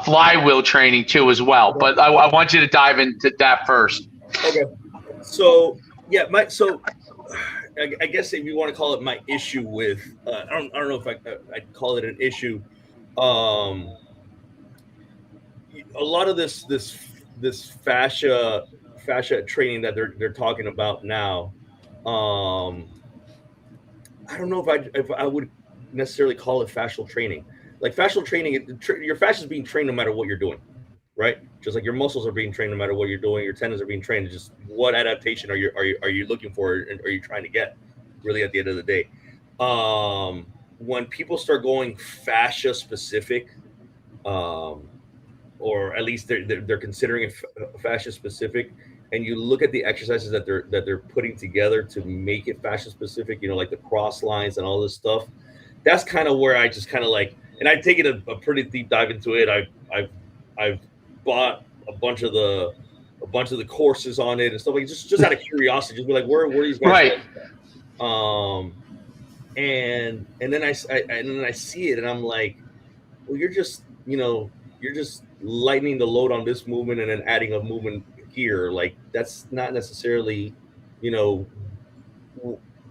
flywheel training too as well. But I want you to dive into that first. Okay. So, yeah, I guess if you want to call it my issue with, I don't know if I'd call it an issue. A lot of this fascia training that they're talking about now, I don't know if I would necessarily call it fascial training. Like fascial training, your fascia is being trained no matter what you're doing, right? Just like your muscles are being trained no matter what you're doing, your tendons are being trained. Just what adaptation are you looking for, and are you trying to get? Really, at the end of the day, when people start going fascia specific, or at least they're considering it fascia specific, and you look at the exercises that they're putting together to make it fascia specific, like the cross lines and all this stuff. That's kind of where I just kind of like, and I've taken a pretty deep dive into it. I've bought a bunch of the courses on it and stuff like just out of curiosity, just be like, where are these guys? Right. And then I see it and I'm like, well, you're just lightening the load on this movement and then adding a movement here. Like that's not necessarily,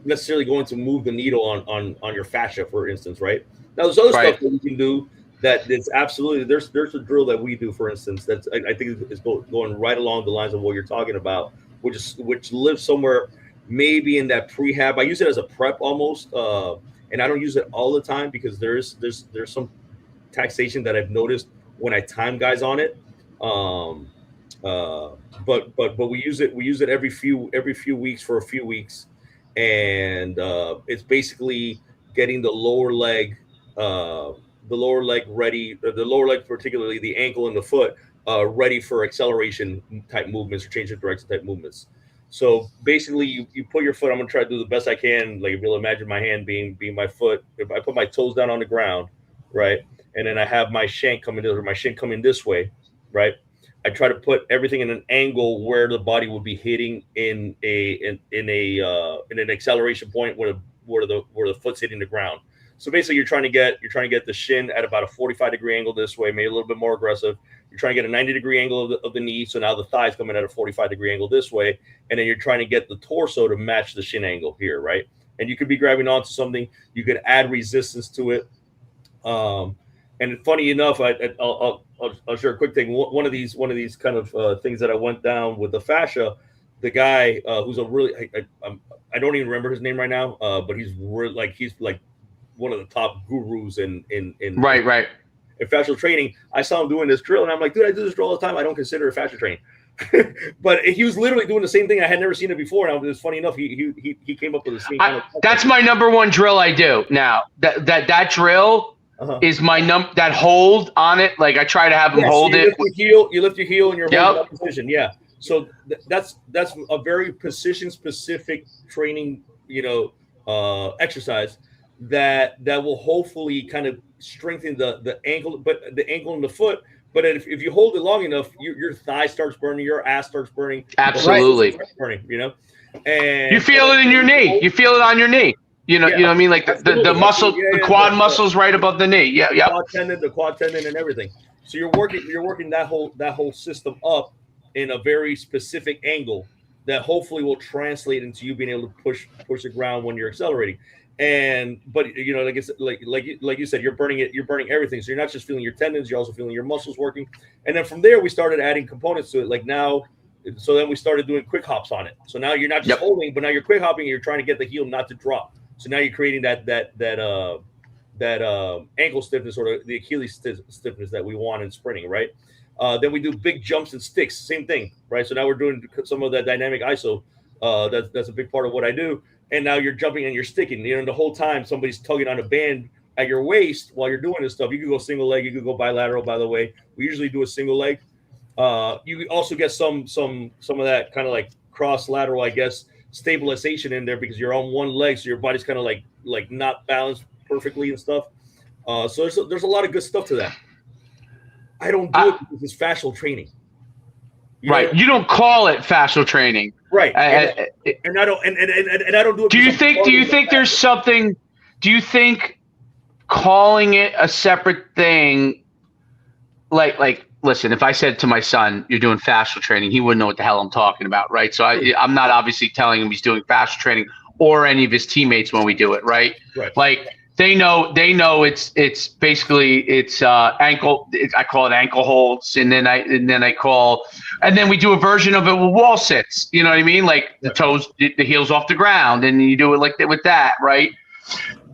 necessarily going to move the needle on your fascia, for instance, right? Now there's other stuff that we can do that is absolutely, there's a drill that we do, for instance, that's I think is going right along the lines of what you're talking about, which lives somewhere maybe in that prehab. I use it as a prep almost, and I don't use it all the time because there's some taxation that I've noticed when I time guys on it. But we use it every few weeks for a few weeks, and it's basically getting the lower leg ready, the lower leg, particularly the ankle and the foot, ready for acceleration type movements or change of direction type movements. So basically you put your foot, I'm gonna try to do the best I can. Like if you'll imagine my hand being my foot, if I put my toes down on the ground, right? And then I have my shank coming or my shin coming this way, right? I try to put everything in an angle where the body would be hitting in an acceleration point where the foot's hitting the ground. So basically you're trying to get the shin at about a 45-degree angle this way, maybe a little bit more aggressive. You're trying to get a 90-degree angle of the knee. So now the thigh's coming at a 45-degree angle this way. And then you're trying to get the torso to match the shin angle here, right? And you could be grabbing onto something. You could add resistance to it. And funny enough, I'll share a quick thing. One of these kind of things that I went down with the fascia, the guy who's a really, I don't even remember his name right now, but he's like one of the top gurus in right. In fascial training. I saw him doing this drill and I'm like, dude, I do this drill all the time. I don't consider it fascia training. But he was literally doing the same thing. I had never seen it before. And it was funny enough, he came up with the same kind of that's my number one drill I do now. That drill is my that hold on it. Like I try to have him hold it. You lift your heel and you're holding that position. Yeah. So that's a very position specific training, exercise that will hopefully kind of strengthen the ankle, but the ankle and the foot. But if you hold it long enough, your thigh starts burning, your ass starts burning. Absolutely. Starts burning, and you feel it in your knee. You feel it on your knee. You know what I mean? Like the muscle, the quad muscles right above the knee. Yeah, yeah. The quad tendon, and everything. So you're working that whole system up in a very specific angle that hopefully will translate into you being able to push the ground when you're accelerating. But you know, like I said, like you said, you're burning everything. So you're not just feeling your tendons, you're also feeling your muscles working. And then from there, we started adding components to it. Like now, so then we started doing quick hops on it. So now you're not just holding, but now you're quick hopping. And you're trying to get the heel not to drop. So now you're creating that ankle stiffness or the Achilles stiffness that we want in sprinting, right? Then we do big jumps and sticks, same thing, right? So now we're doing some of that dynamic ISO. That's a big part of what I do. And now you're jumping and you're sticking. You know, the whole time somebody's tugging on a band at your waist while you're doing this stuff. You could go single leg, you could go bilateral. By the way, we usually do a single leg. You also get some of that kind of like cross lateral, I guess, stabilization in there because you're on one leg, so your body's kind of like not balanced perfectly and stuff. So there's a lot of good stuff to that. I don't do it because it's fascial training. Right. You don't call it fascial training. Right. And I don't do it. Do you think there's something? Do you think calling it a separate thing, like listen, if I said to my son, "You're doing fascial training," he wouldn't know what the hell I'm talking about, right? So I'm not obviously telling him he's doing fascial training or any of his teammates when we do it, right? Right. Like they know it's basically ankle. I call it ankle holds, and then we do a version of it with wall sits. You know what I mean? Like the toes, the heels off the ground, and you do it like that with that, right?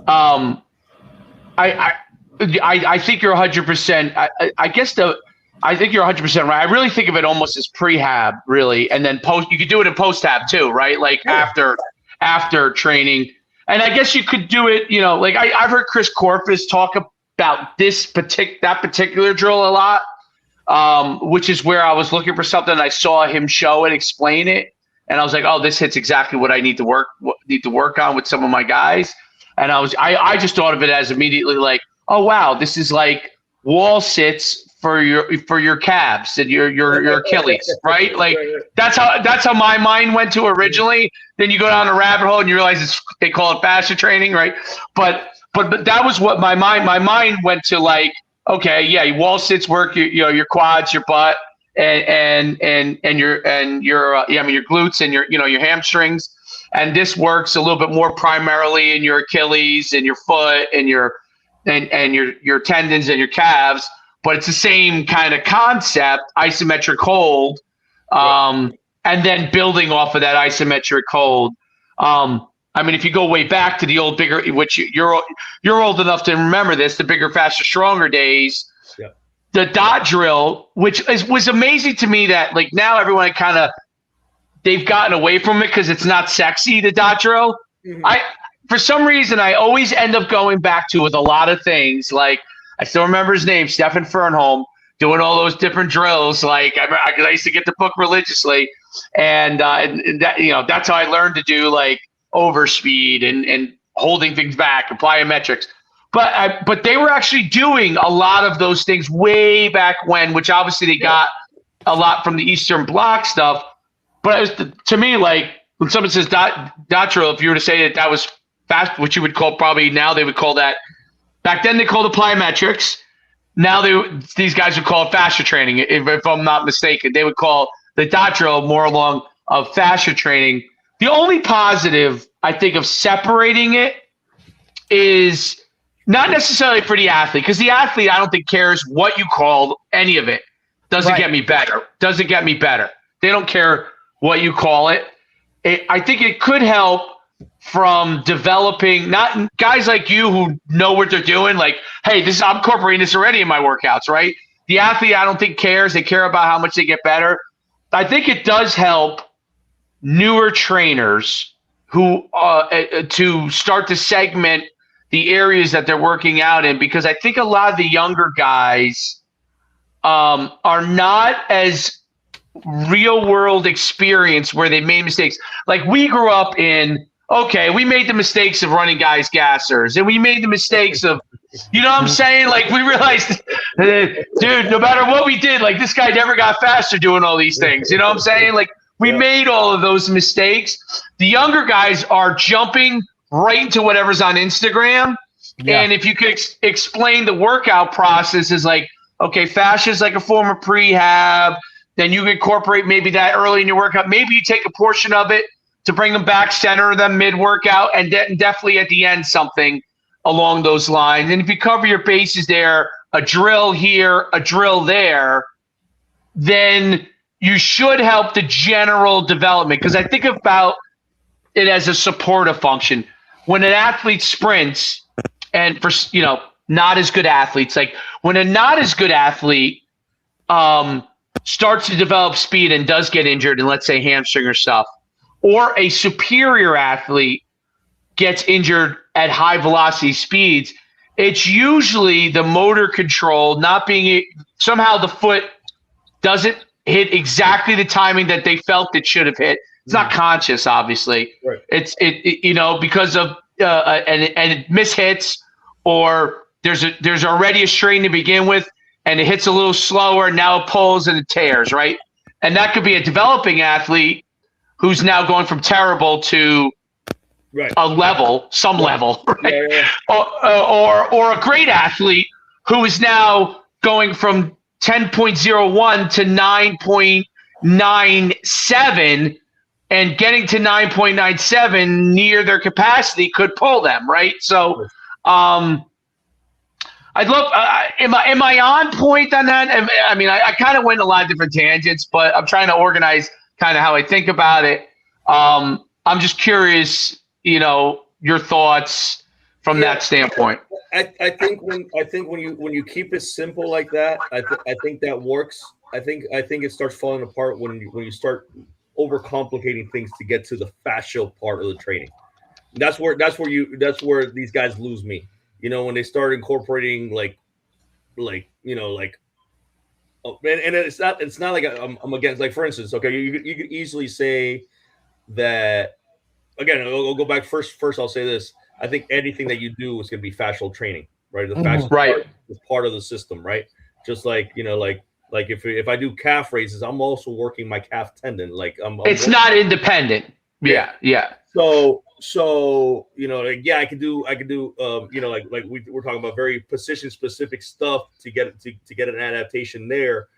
I think you're 100%. I think you're 100% right. I really think of it almost as prehab, really, and then post. You could do it in post-hab too, right? Like after training. And I guess you could do it, you know, like I've heard Chris Corpus talk about that particular drill a lot, which is where I was looking for something. And I saw him show and explain it, and I was like, oh, this hits exactly what I need to work on with some of my guys. And I just thought of it as immediately like, oh wow, this is like wall sits for your calves and your Achilles, right? Like that's how my mind went to originally. Then you go down a rabbit hole and you realize they call it fascia training, right? But that was what my mind went to, like, okay, yeah, wall sits work your quads, your butt, and your glutes and your hamstrings, and this works a little bit more primarily in your Achilles and your foot and your tendons and your calves. But it's the same kind of concept, isometric hold, and then building off of that isometric hold. I mean, if you go way back to the old bigger, which you're old enough to remember this, the bigger, faster, stronger days, the dot drill, which was amazing to me that like now everyone they've gotten away from it because it's not sexy, the dot drill. Mm-hmm. For some reason, I always end up going back to with a lot of things. Like I still remember his name, Stefan Fernholm, doing all those different drills. Like I used to get the book religiously, and that, you know, that's how I learned to do like overspeed and holding things back and plyometrics. But they were actually doing a lot of those things way back when, which obviously they got a lot from the Eastern Bloc stuff. But to me, like when someone says dot drill, if you were to say that was fast, which you would call probably now they would call that. Back then they called it plyometrics. Now these guys would call it fascia training. If I'm not mistaken, they would call the dot drill more along of fascia training. The only positive I think of separating it is not necessarily for the athlete, because the athlete I don't think cares what you call any of it. Doesn't get me better. Doesn't get me better. They don't care what you call it. I think it could help from developing, not guys like you who know what they're doing, like, hey, I'm incorporating this already in my workouts, right? The athlete I don't think cares. They care about how much they get better. I think it does help newer trainers who to start to segment the areas that they're working out in, because I think a lot of the younger guys are not as real world experience where they made mistakes. Like we grew up in, okay, we made the mistakes of running guys gassers, and we made the mistakes of, you know what I'm saying? Like we realized, dude, no matter what we did, like this guy never got faster doing all these things. You know what I'm saying? Like we made all of those mistakes. The younger guys are jumping right into whatever's on Instagram. Yeah. And if you could explain the workout process is like, okay, fascia is like a form of prehab. Then you incorporate maybe that early in your workout. Maybe you take a portion of it to bring them back, center them mid-workout, and definitely at the end something along those lines. And if you cover your bases there, a drill here, a drill there, then you should help the general development. Because I think about it as a supportive function. When an athlete sprints, and for not as good athletes, like when a not as good athlete starts to develop speed and does get injured, and let's say hamstring or stuff, or a superior athlete gets injured at high velocity speeds, it's usually the motor control not being somehow the foot doesn't hit exactly the timing that they felt it should have hit. It's not conscious, obviously. Right. It's because of and it mishits, or there's already a strain to begin with, and it hits a little slower, and now it pulls and it tears, right? And that could be a developing athlete who's now going from terrible to a level, some level, right? Yeah. Or a great athlete who is now going from 10.01 to 9.97, and getting to 9.97 near their capacity could pull them, right? So I'd love am I on point on that? I mean, I kind of went a lot of different tangents, but I'm trying to organize kind of how I think about it. I'm just curious, your thoughts from that standpoint. I think when you keep it simple like that, I think that works. I think it starts falling apart when you start overcomplicating things to get to the fascial part of the training. That's where these guys lose me. When they start incorporating and it's not like I'm against, like, for instance, okay, you could easily say that. Again, I'll go back first. I'll say this: I think anything that you do is going to be fascial training, right? The fascial part is part of the system, right? Just like like if I do calf raises, I'm also working my calf tendon. Like it's not independent. Yeah. So I could do like we're talking about very position specific stuff to get an adaptation there.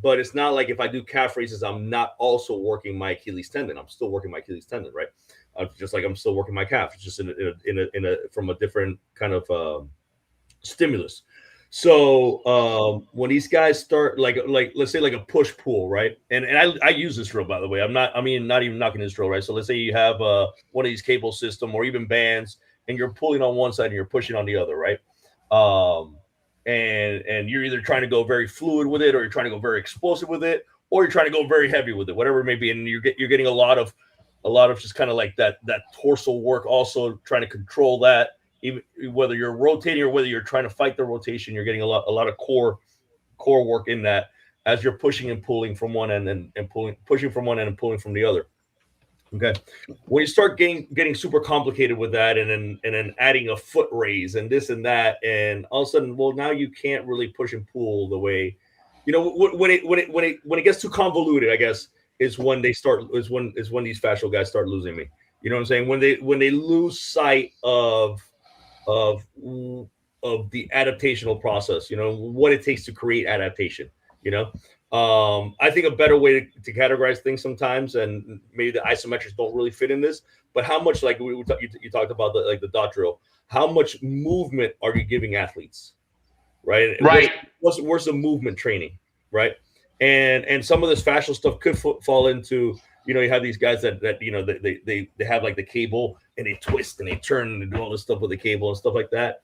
But it's not like if I do calf raises, I'm not also working my Achilles tendon. I'm still working my Achilles tendon, right? Just like I'm still working my calf. It's just in a from a different kind of stimulus. So when these guys start like let's say like a push pull, right? And I use this drill, by the way. Not even knocking this drill, right? So let's say you have one of these cable system or even bands, and you're pulling on one side and you're pushing on the other, right? And you're either trying to go very fluid with it, or you're trying to go very explosive with it, or you're trying to go very heavy with it, whatever it may be. And you're getting a lot of just kind of like that torso work, also trying to control that. Even whether you're rotating or whether you're trying to fight the rotation, you're getting a lot of core work in that as you're pushing and pulling from one end and pushing from one end and pulling from the other. Okay. When you start getting super complicated with that, and then adding a foot raise and this and that, and all of a sudden, well, now you can't really push and pull the way, when it gets too convoluted, I guess is when these fascial guys start losing me. You know what I'm saying? When they lose sight of the adaptational process, what it takes to create adaptation. I think a better way to categorize things sometimes, and maybe the isometrics don't really fit in this, but how much, like you talked about the dot drill, how much movement are you giving athletes, right? Where's the movement training, right? And some of this fascial stuff could fall into, you have these guys that they have like the cable, and they twist and they turn and do all this stuff with the cable and stuff like that.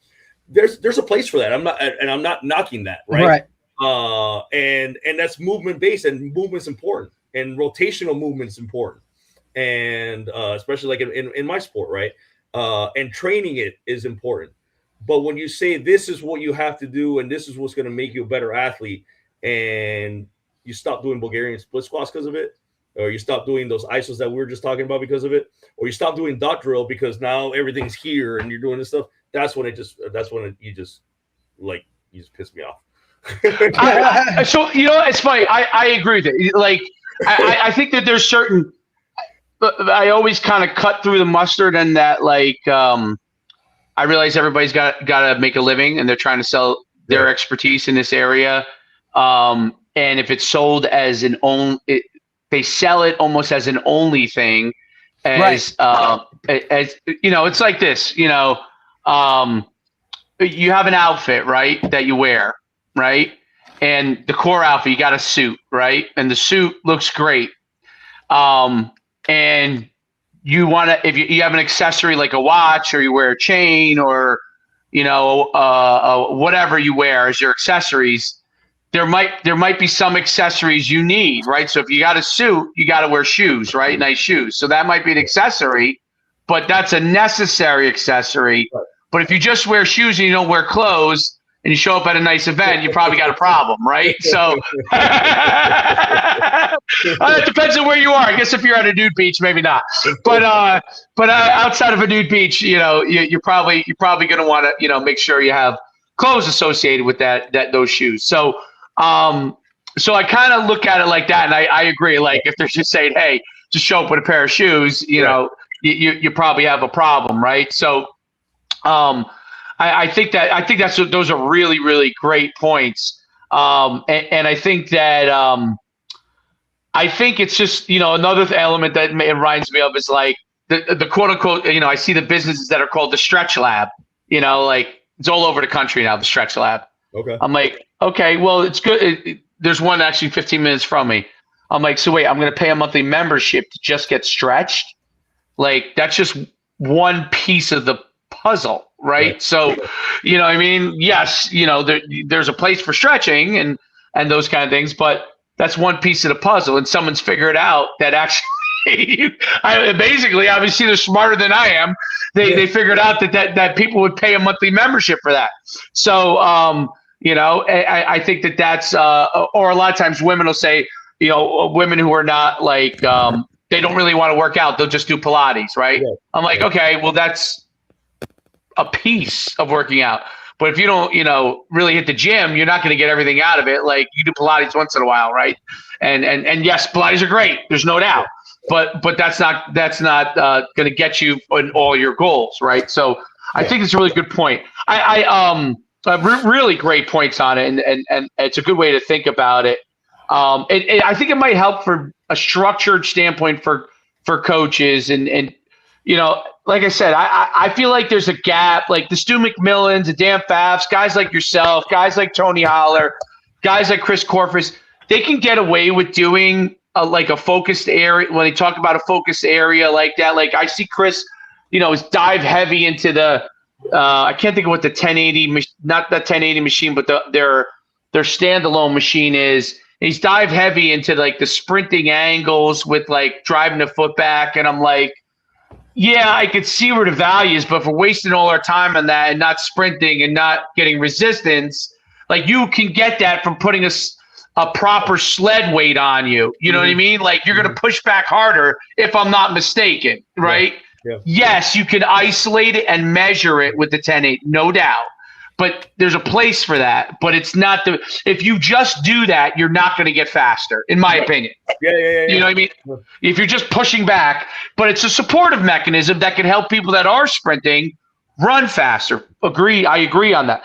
There's a place for that. I'm not knocking that, right? And that's movement based, and movement's important, and rotational movement's important, and especially like in my sport, right? And training it is important. But when you say this is what you have to do, and this is what's going to make you a better athlete, and you stop doing Bulgarian split squats because of it, or you stop doing those isos that we were just talking about because of it, or you stop doing dot drill because now everything's here and you're doing this stuff, that's when you just piss me off. So it's funny. I agree with it. Like I think that there's certain. I always kind of cut through the mustard, and that like I realize everybody's got to make a living, and they're trying to sell their expertise in this area. And if it's sold as an own, they sell it almost as an only thing, as it's like this. You have an outfit, right, that you wear, right, and the core outfit, you got a suit, right, and the suit looks great. And you want to, if you have an accessory like a watch, or you wear a chain, or whatever you wear as your accessories, there might be some accessories you need, right? So if you got a suit, you got to wear shoes, right? Nice shoes. So that might be an accessory, but that's a necessary accessory. But if you just wear shoes and you don't wear clothes, and you show up at a nice event, you probably got a problem, right? So it depends on where you are. I guess if you're at a nude beach, maybe not. But outside of a nude beach, you're probably going to want to make sure you have clothes associated with those shoes. So I kind of look at it like that, and I agree. Like if they're just saying, hey, just show up with a pair of shoes, you probably have a problem, right? So I think those are really, really great points. And I think that I think it's just, another element that it reminds me of is like the quote unquote, I see the businesses that are called the stretch lab, like it's all over the country now, the stretch lab. Okay. I'm like, okay, well, it's good. There's one actually 15 minutes from me. I'm like, so wait, I'm going to pay a monthly membership to just get stretched? Like, that's just one piece of the puzzle. Right. So, what I mean? Yes, there's a place for stretching and those kind of things, but that's one piece of the puzzle. And someone's figured out that actually, basically, obviously they're smarter than I am. They figured out that people would pay a monthly membership for that. So, I think that's, or a lot of times women will say, women who are not like, they don't really want to work out. They'll just do Pilates. Right. Yeah. I'm like, okay, well, that's a piece of working out. But if you don't, really hit the gym, you're not going to get everything out of it. Like you do Pilates once in a while, right? And yes, Pilates are great. There's no doubt. But that's not going to get you on all your goals, right? So I think it's a really good point. I really great points on it, and it's a good way to think about it. I think it might help for a structured standpoint for coaches and like I said, I feel like there's a gap. Like the Stu McMillans, the Dan Pfaffs, guys like yourself, guys like Tony Holler, guys like Chris Corfus, they can get away with doing like a focused area. When they talk about a focused area like that, like I see Chris, is dive heavy into the I can't think of what the 1080, not the 1080 machine, but their standalone machine is. He's dive heavy into like the sprinting angles with like driving the foot back, and I'm like, yeah, I could see where the value is, but if we're wasting all our time on that and not sprinting and not getting resistance, like you can get that from putting a proper sled weight on you. You know what I mean? Like you're going to push back harder if I'm not mistaken, right? Yeah. Yes, you can isolate it and measure it with the 10.8, no doubt. But there's a place for that. But it's not if you just do that, you're not going to get faster, in my opinion. Yeah. You know what I mean? If you're just pushing back, but it's a supportive mechanism that can help people that are sprinting run faster. I agree on that.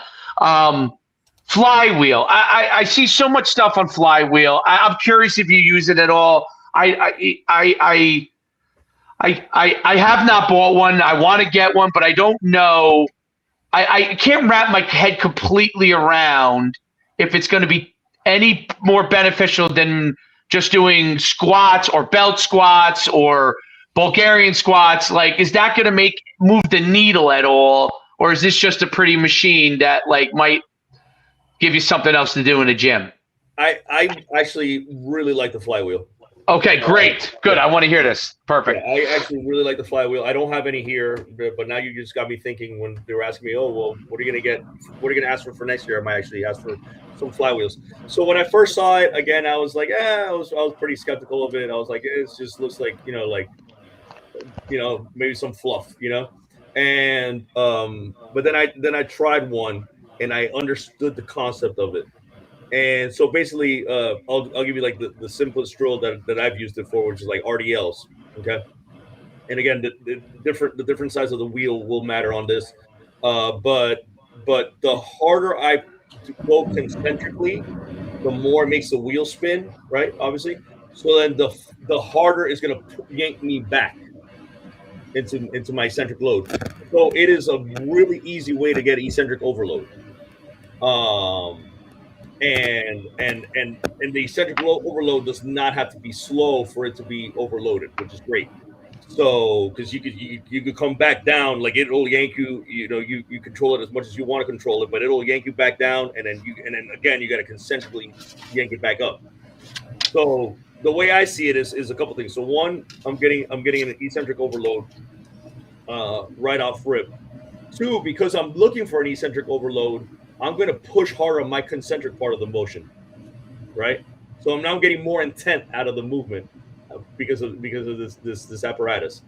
Flywheel. I see so much stuff on Flywheel. I'm curious if you use it at all. I have not bought one. I want to get one, but I don't know. I can't wrap my head completely around if it's going to be any more beneficial than just doing squats or belt squats or Bulgarian squats. Like, is that going to move the needle at all? Or is this just a pretty machine that like might give you something else to do in a gym? I actually really like the Flywheel. Okay, great. Good. I want to hear this. Perfect. Yeah, I actually really like the Flywheel. I don't have any here, but now you just got me thinking when they were asking me, oh, well, what are you going to get? What are you going to ask for next year? I might actually ask for some Flywheels. So when I first saw it, again, I was like, I was pretty skeptical of it. I was like, it just looks like, maybe some fluff, And but then I tried one and I understood the concept of it. And so basically, I'll give you like the simplest drill that I've used it for, which is like RDLs. Okay. And again, the different size of the wheel will matter on this. But the harder I go concentrically, the more it makes the wheel spin, right? Obviously. So then the harder is going to yank me back into my eccentric load. So it is a really easy way to get eccentric overload. And the eccentric overload does not have to be slow for it to be overloaded, which is great. So because you could come back down, like it'll yank you, you control it as much as you want to control it, but it'll yank you back down, and then again you got to concentrically yank it back up. So the way I see it is a couple things. So one, I'm getting an eccentric overload right off rip. Two, because I'm looking for an eccentric overload, I'm going to push harder on my concentric part of the motion, right? So I'm now getting more intent out of the movement because of this apparatus.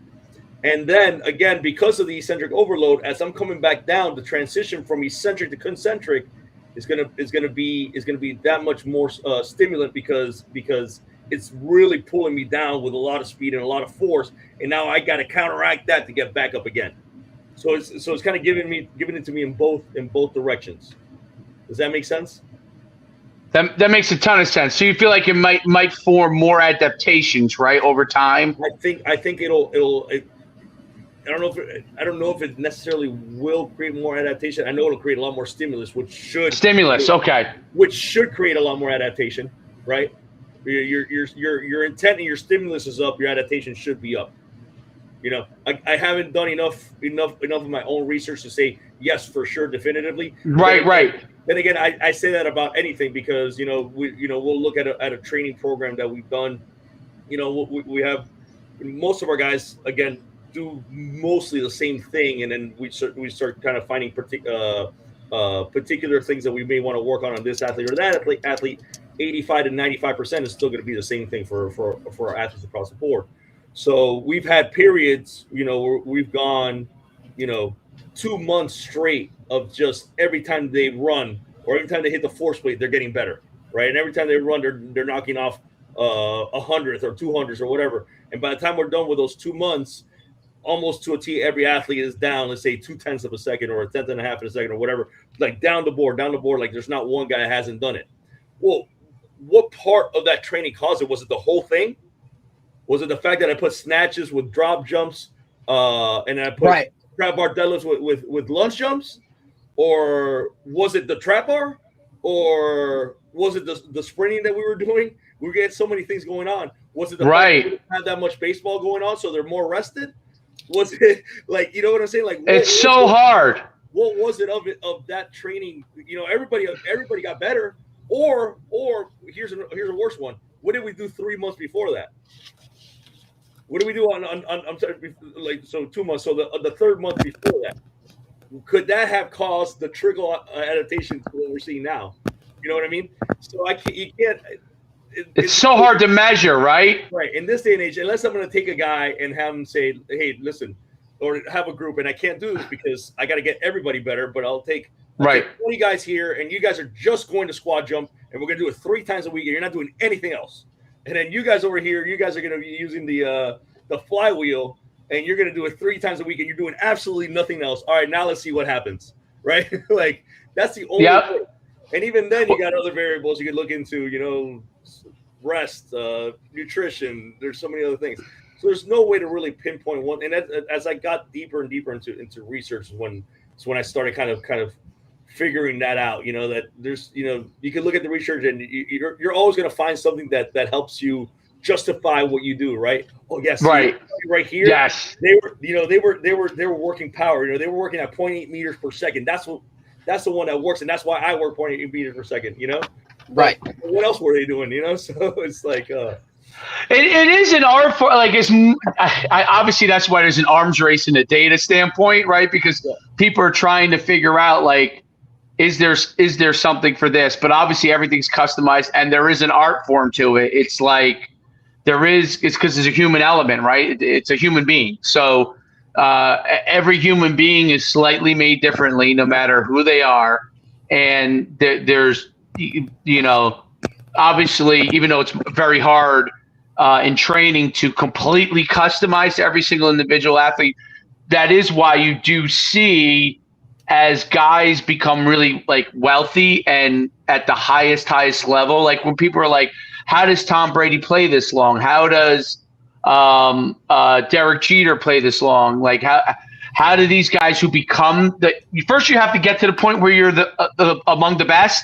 And then again, because of the eccentric overload, as I'm coming back down, the transition from eccentric to concentric is gonna be that much more stimulant because it's really pulling me down with a lot of speed and a lot of force, and now I got to counteract that to get back up again. So it's kind of giving it to me in both directions. Does that make sense? That makes a ton of sense. So you feel like it might form more adaptations, right, over time? I think it'll. I don't know if it necessarily will create more adaptation. I know it'll create a lot more stimulus, which should create a lot more adaptation, right? Your intent and your stimulus is up. Your adaptation should be up. I haven't done enough of my own research to say yes for sure definitively. Right. Then again, I say that about anything because we'll look at a training program that we've done. We have most of our guys again do mostly the same thing, and then we start kind of finding particular things that we may want to work on this athlete or that athlete. 85 to 95% is still going to be the same thing for our athletes across the board. So we've had periods, where we've gone, 2 months straight of just every time they run or every time they hit the force plate, they're getting better, right? And every time they run, they're knocking off 100th or 200th or whatever. And by the time we're done with those 2 months, almost to a T, every athlete is down, let's say 0.2 of a second or 1/10 and a half of a second or whatever, like down the board. Like there's not one guy that hasn't done it. Well, what part of that training caused it? Was it the whole thing? Was it the fact that I put snatches with drop jumps, and I put trap bar deadlifts with lunge jumps, or was it the trap bar, or was it the sprinting that we were doing? We were getting so many things going on. Was it the fact that we didn't have that much baseball going on, so they're more rested? Was it like, you know what I'm saying? Like it's so hard. What was it of that training? Everybody got better, or here's a worse one. What did we do 3 months before that? What do we do on I'm sorry, like, so 2 months? So the third month before that, could that have caused the trickle adaptation to what we're seeing now? You know what I mean? So you can't. It's so hard to measure, right? Right. In this day and age, unless I'm going to take a guy and have him say, "Hey, listen," or have a group, and I can't do this because I got to get everybody better. But I'll take 20 guys here, and you guys are just going to squat jump, and we're going to do it 3 times a week, and you're not doing anything else. And then you guys over here, you guys are going to be using the flywheel, and you're going to do it 3 times a week, and you're doing absolutely nothing else. All right, now let's see what happens, right? Like that's the only way. And even then, you got other variables you could look into, rest, nutrition. There's so many other things. So there's no way to really pinpoint one. And as I got deeper and deeper into research, when I started kind of figuring that out, that there's, you can look at the research and you're always going to find something that helps you justify what you do, right? Oh yes, right here. Yes, they were working power. They were working at 0.8 meters per second. That's the one that works, and that's why I work 0.8 meters per second. Right. But what else were they doing? So it's like. It is an art for obviously that's why there's an arms race in a data standpoint, right? Because people are trying to figure out like, is there something for this? But obviously everything's customized and there is an art form to it. It's like it's because there's a human element, right? It's a human being. So every human being is slightly made differently, no matter who they are. And there's, obviously, even though it's very hard in training to completely customize to every single individual athlete. That is why you do see, as guys become really like wealthy and at the highest level, like when people are like, how does Tom Brady play this long? How does Derek Jeter play this long? Like how do these guys who become first you have to get to the point where you're the among the best,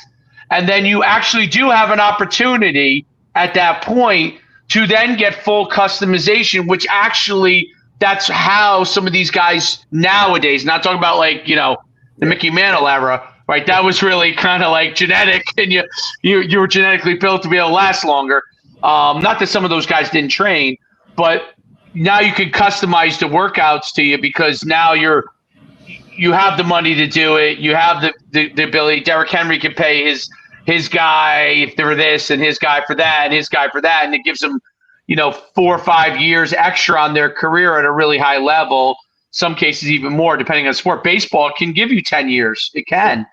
and then you actually do have an opportunity at that point to then get full customization, which actually that's how some of these guys nowadays, not talking about like, the Mickey Mantle era, right? That was really kind of like genetic, and you were genetically built to be able to last longer. Not that some of those guys didn't train, but now you can customize the workouts to you because now you have the money to do it. You have the ability. Derrick Henry can pay his guy if they were this, and his guy for that, and his guy for that, and it gives them 4 or 5 years extra on their career at a really high level. Some cases even more, depending on sport. Baseball can give you 10 years. It can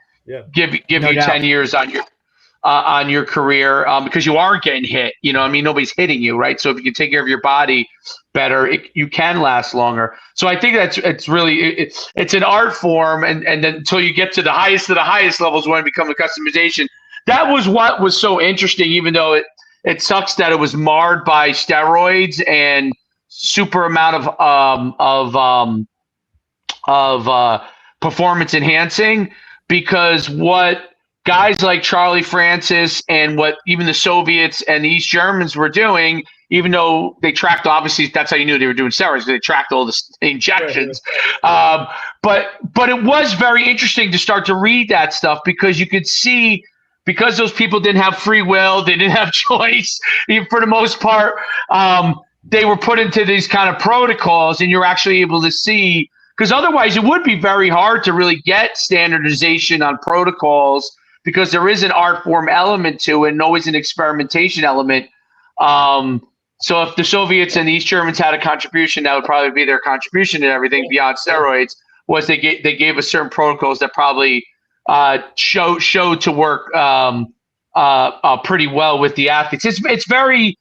give No you doubt. 10 years on your career because you aren't getting hit. Nobody's hitting you, right? So if you can take care of your body better, you can last longer. So I think it's really it's an art form, and then until you get to the highest of the highest levels when it becomes a customization. That was what was so interesting, even though it sucks that it was marred by steroids and super amount of performance enhancing, because what guys like Charlie Francis and what even the Soviets and the East Germans were doing, even though they tracked, obviously that's how you knew they were doing steroids, they tracked all the injections. But it was very interesting to start to read that stuff, because you could see, because those people didn't have free will, they didn't have choice, for the most part, they were put into these kind of protocols, and you're actually able to see, because otherwise it would be very hard to really get standardization on protocols, because there is an art form element to it and always an experimentation element. So if the Soviets and the East Germans had a contribution, that would probably be their contribution and everything beyond steroids, was they gave us certain protocols that probably showed to work pretty well with the athletes. It's very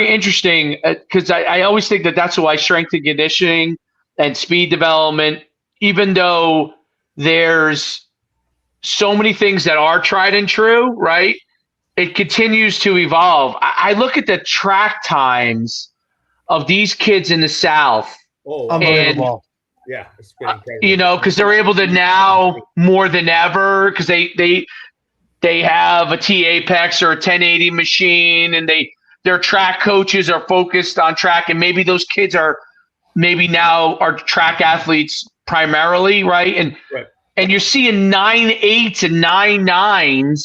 interesting, because I always think that's why strength and conditioning and speed development, even though there's so many things that are tried and true, right? It continues to evolve. I look at the track times of these kids in the South. Unbelievable. Yeah, it's been incredible. Because they're able to now more than ever, because they have a T-Apex or a 1080 machine, and their track coaches are focused on track, and maybe those kids are track athletes primarily, right? And you're seeing 9.8s and 9.9s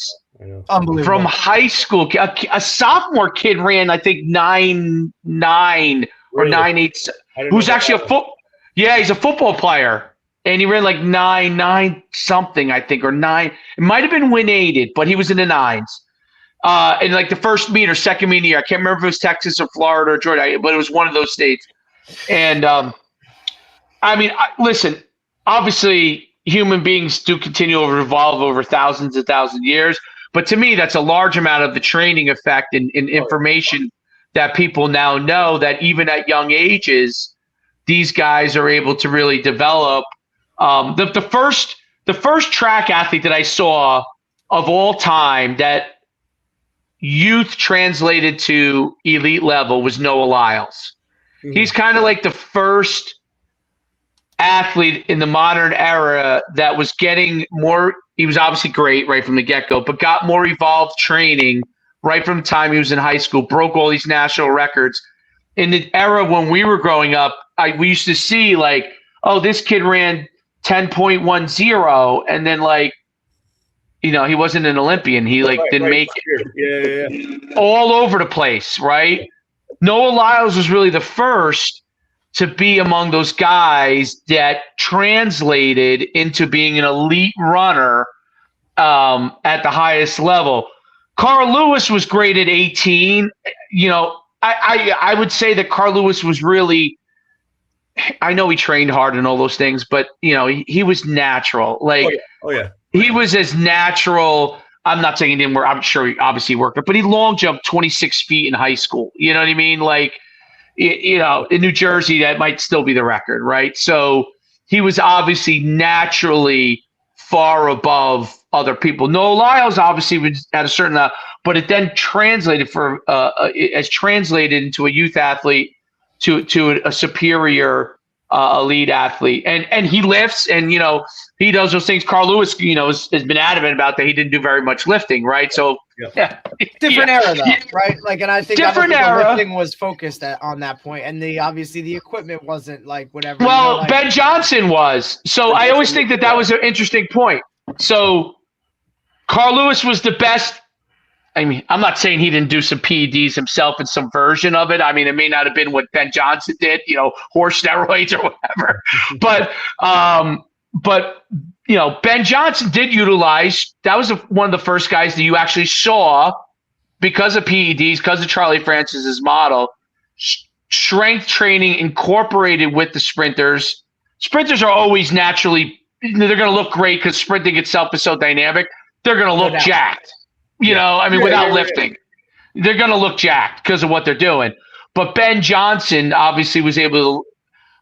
Unbelievable. from high school. A sophomore kid ran, I think, 9.9 or 9.8. Who's actually he's a football player, and he ran like 9.9 something, I think, or 9. It might have been win-aided, but he was in the 9s. In like the first meet or second meet of the year. I can't remember if it was Texas or Florida or Georgia, but it was one of those states. And listen, obviously human beings do continue to evolve over thousands and thousands of years, but to me, that's a large amount of the training effect and information that people now know, that even at young ages, these guys are able to really develop. The first track athlete that I saw of all time that youth translated to elite level was Noah Lyles. Mm-hmm. He's kind of like the first athlete in the modern era that was getting more. He was obviously great right from the get-go, but got more evolved training right from the time he was in high school, broke all these national records. In the era when we were growing up, we used to see like, oh, this kid ran 10.10, and then like, he wasn't an Olympian. He didn't make it. Yeah. All over the place, right? Noah Lyles was really the first to be among those guys that translated into being an elite runner at the highest level. Carl Lewis was great at 18. I would say that Carl Lewis was really, I know he trained hard and all those things, but he was natural. Like, oh yeah. He was as natural I'm not saying he didn't work. I'm sure he obviously worked, but he long jumped 26 feet in high school. You know what I mean? Like, in New Jersey, that might still be the record, right? So he was obviously naturally far above other people. Noah Lyles obviously was at a certain level, but it then translated as translated into a youth athlete to a superior elite athlete, and he lifts, and he does those things. Carl Lewis, has been adamant about that. He didn't do very much lifting, right? So yeah, different era though, right? Like, and I think different the era. lifting was focused on that point, and obviously the equipment wasn't like whatever. Well, Ben Johnson was. So I always think that was an interesting point. So Carl Lewis was the best. I mean, I'm not saying he didn't do some PEDs himself in some version of it. I mean, it may not have been what Ben Johnson did, horse steroids or whatever. But Ben Johnson did utilize. That was one of the first guys that you actually saw, because of PEDs, because of Charlie Francis's model, strength training incorporated with the sprinters. Sprinters are always naturally, they're going to look great because sprinting itself is so dynamic. They're going to look jacked. Without lifting, they're going to look jacked because of what they're doing. But Ben Johnson obviously was able to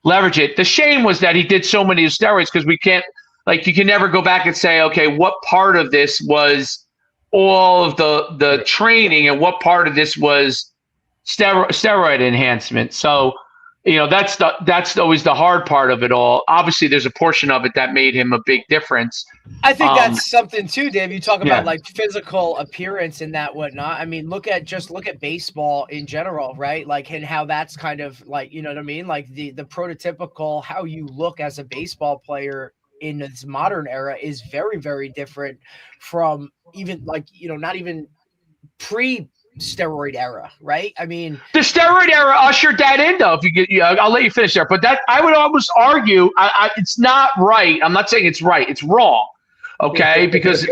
leverage it. The shame was that he did so many steroids, because we can't, you can never go back and say, okay, what part of this was all of the training and what part of this was steroid enhancement. So, that's always the hard part of it all. Obviously, there's a portion of it that made him a big difference. I think that's something too, Dave. You talk about like physical appearance and that whatnot. I mean, look at baseball in general, right? Like, and how that's kind of like, you know what I mean? Like the prototypical how you look as a baseball player in this modern era is very, very different from even not even pre-steroid era, right? I mean, the steroid era ushered that in, though. I'll let you finish there, but that I would almost argue it's not right. I'm not saying it's right; it's wrong. Okay, because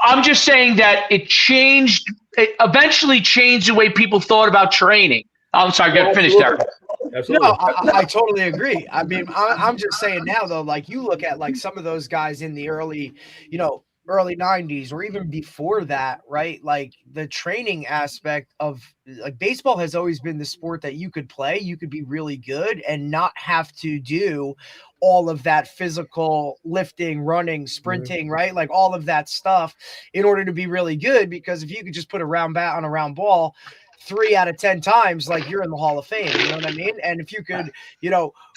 I'm just saying that it changed. It eventually changed the way people thought about training. I'm sorry, get finished there. Absolutely. No, I totally agree. I mean, I'm just saying now though, like you look at like some of those guys in the early 90s or even before that, right? Like the training aspect of like baseball has always been the sport that you could play, you could be really good and not have to do all of that physical lifting, running, sprinting, right? Like all of that stuff in order to be really good, because if you could just put a round bat on a round ball 3 out of 10 times, like you're in the Hall of Fame, you know what I mean? And if you could,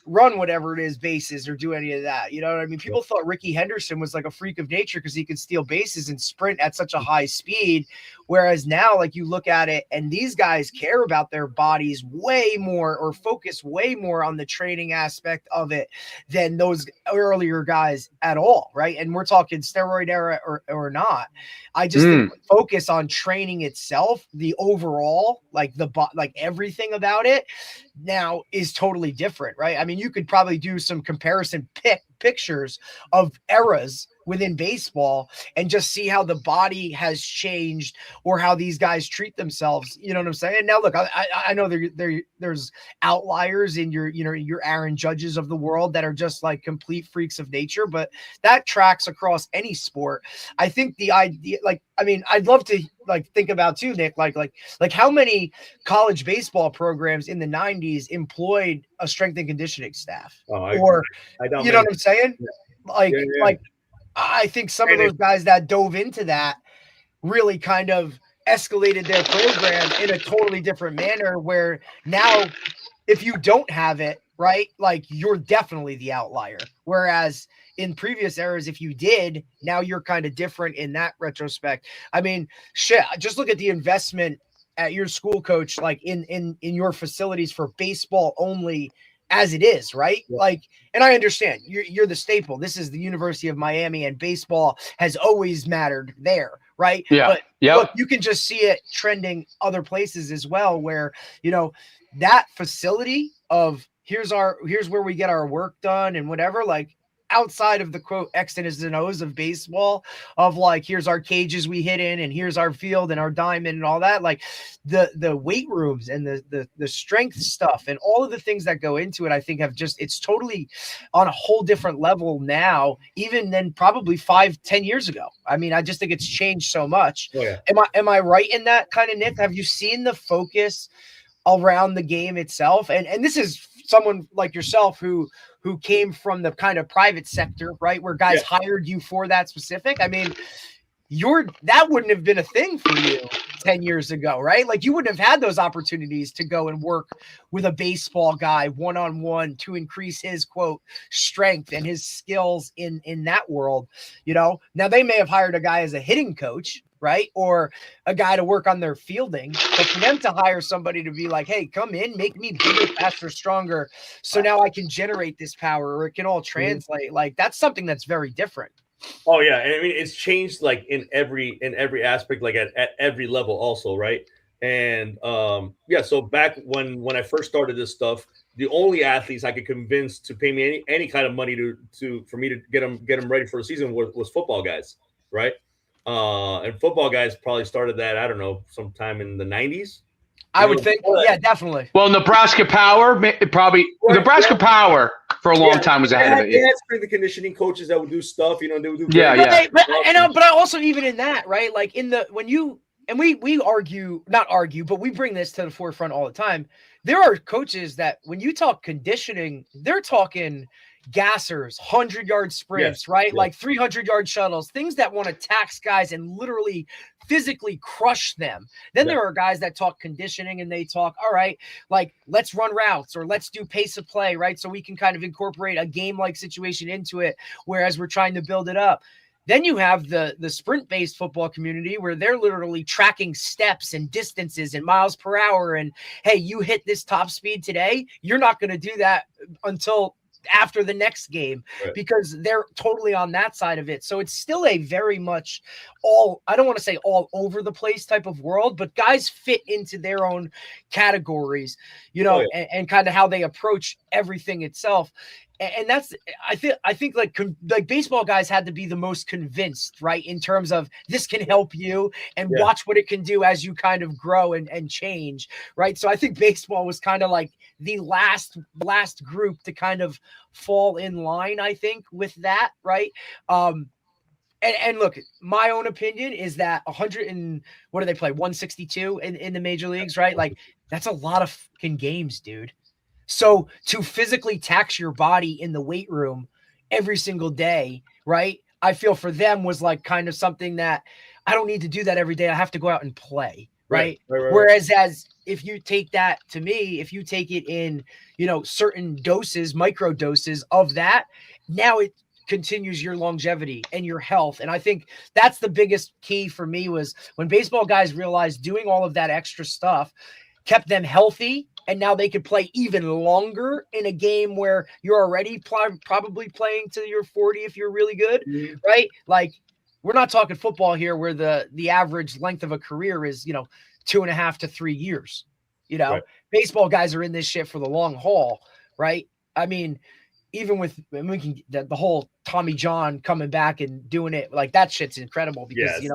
run whatever it is, bases, or do any of that, you know what I mean? People thought Ricky Henderson was like a freak of nature because he could steal bases and sprint at such a high speed. Whereas now, like you look at it and these guys care about their bodies way more or focus way more on the training aspect of it than those earlier guys at all, right? And we're talking steroid era or not. I just think focus on training itself, the overall, like everything about it now is totally different, right? I mean, you could probably do some comparison pictures of eras within baseball and just see how the body has changed or how these guys treat themselves. You know what I'm saying? Now, look, I know there's outliers in your Aaron Judges of the world that are just like complete freaks of nature, but that tracks across any sport. I think the idea, I'd love to think about too, Nick, like how many college baseball programs in the 90s employed a strength and conditioning staff, I know what I'm saying? Yeah. I think some of those guys that dove into that really kind of escalated their program in a totally different manner, where now if you don't have it, right, like you're definitely the outlier. Whereas in previous eras, if you did, now you're kind of different in that retrospect. I mean, shit, just look at the investment at your school, coach, like in your facilities for baseball only as it is, right? Yeah. Like, and I understand you're the staple. This is the University of Miami and baseball has always mattered there, right? Yeah. But look, you can just see it trending other places as well, where, that facility of here's where we get our work done and whatever, like outside of the quote X's and O's of baseball, of like, here's our cages we hit in, and here's our field and our diamond and all that, like the weight rooms and the strength stuff and all of the things that go into it, I think it's totally on a whole different level now, even than probably 5-10 years ago. I mean, I just think it's changed so much. Oh, yeah. Am I right in that kind of, Nick? Have you seen the focus around the game itself? And this is someone like yourself who came from the kind of private sector, right, where guys hired you for that specific. I mean, that wouldn't have been a thing for you 10 years ago, right? Like, you wouldn't have had those opportunities to go and work with a baseball guy one-on-one to increase his quote strength and his skills in that world. Now they may have hired a guy as a hitting coach, right, or a guy to work on their fielding, but for them to hire somebody to be like, hey, come in, make me bigger, faster, stronger, so now I can generate this power, or it can all translate, like, that's something that's very different. Oh yeah, and I mean, it's changed like in every aspect, like at every level also, right? And so back when I first started this stuff, the only athletes I could convince to pay me any kind of money for me to get them ready for the season was football guys, right? And football guys probably started that, I don't know, sometime in the 90s. I would think, yeah, definitely. Well, Nebraska Power, Nebraska Power for a long time was ahead of it. They had strength and conditioning coaches that would do stuff, they would do. But I also, even in that, right? Like we not argue, but we bring this to the forefront all the time. There are coaches that when you talk conditioning, they're talking gassers, 100-yard sprints, right? Yes. Like 300-yard shuttles, things that want to tax guys and literally physically crush them. Then there are guys that talk conditioning and they talk, all right, like, let's run routes or let's do pace of play, right? So we can kind of incorporate a game-like situation into it, whereas we're trying to build it up. Then you have the sprint-based football community where they're literally tracking steps and distances and miles per hour. And, hey, you hit this top speed today, you're not going to do that until after the next game, because they're totally on that side of it. So it's still a very much I don't want to say all over the place type of world, but guys fit into their own categories, and kind of how they approach everything itself. And that's, I think like baseball guys had to be the most convinced, right? In terms of, this can help you, and watch what it can do as you kind of grow and change. Right. So I think baseball was kind of like the last group to kind of fall in line, I think, with that. Right. And look, my own opinion is that 100 and what do they play? 162 in the major leagues, right? Like, that's a lot of fucking games, dude. So to physically tax your body in the weight room every single day, right? I feel for them was like kind of something that I don't need to do that every day. I have to go out and play, right? Whereas if you take that, to me, if you take it in, certain doses, micro doses of that, now it continues your longevity and your health. And I think that's the biggest key for me, was when baseball guys realized doing all of that extra stuff kept them healthy. And now they could play even longer in a game where you're already probably playing to your 40 if you're really good, right? Like, we're not talking football here where the average length of a career is, 2.5 to 3 years. Baseball guys are in this shit for the long haul, right? I mean, even with the whole Tommy John coming back and doing it, like, that shit's incredible, because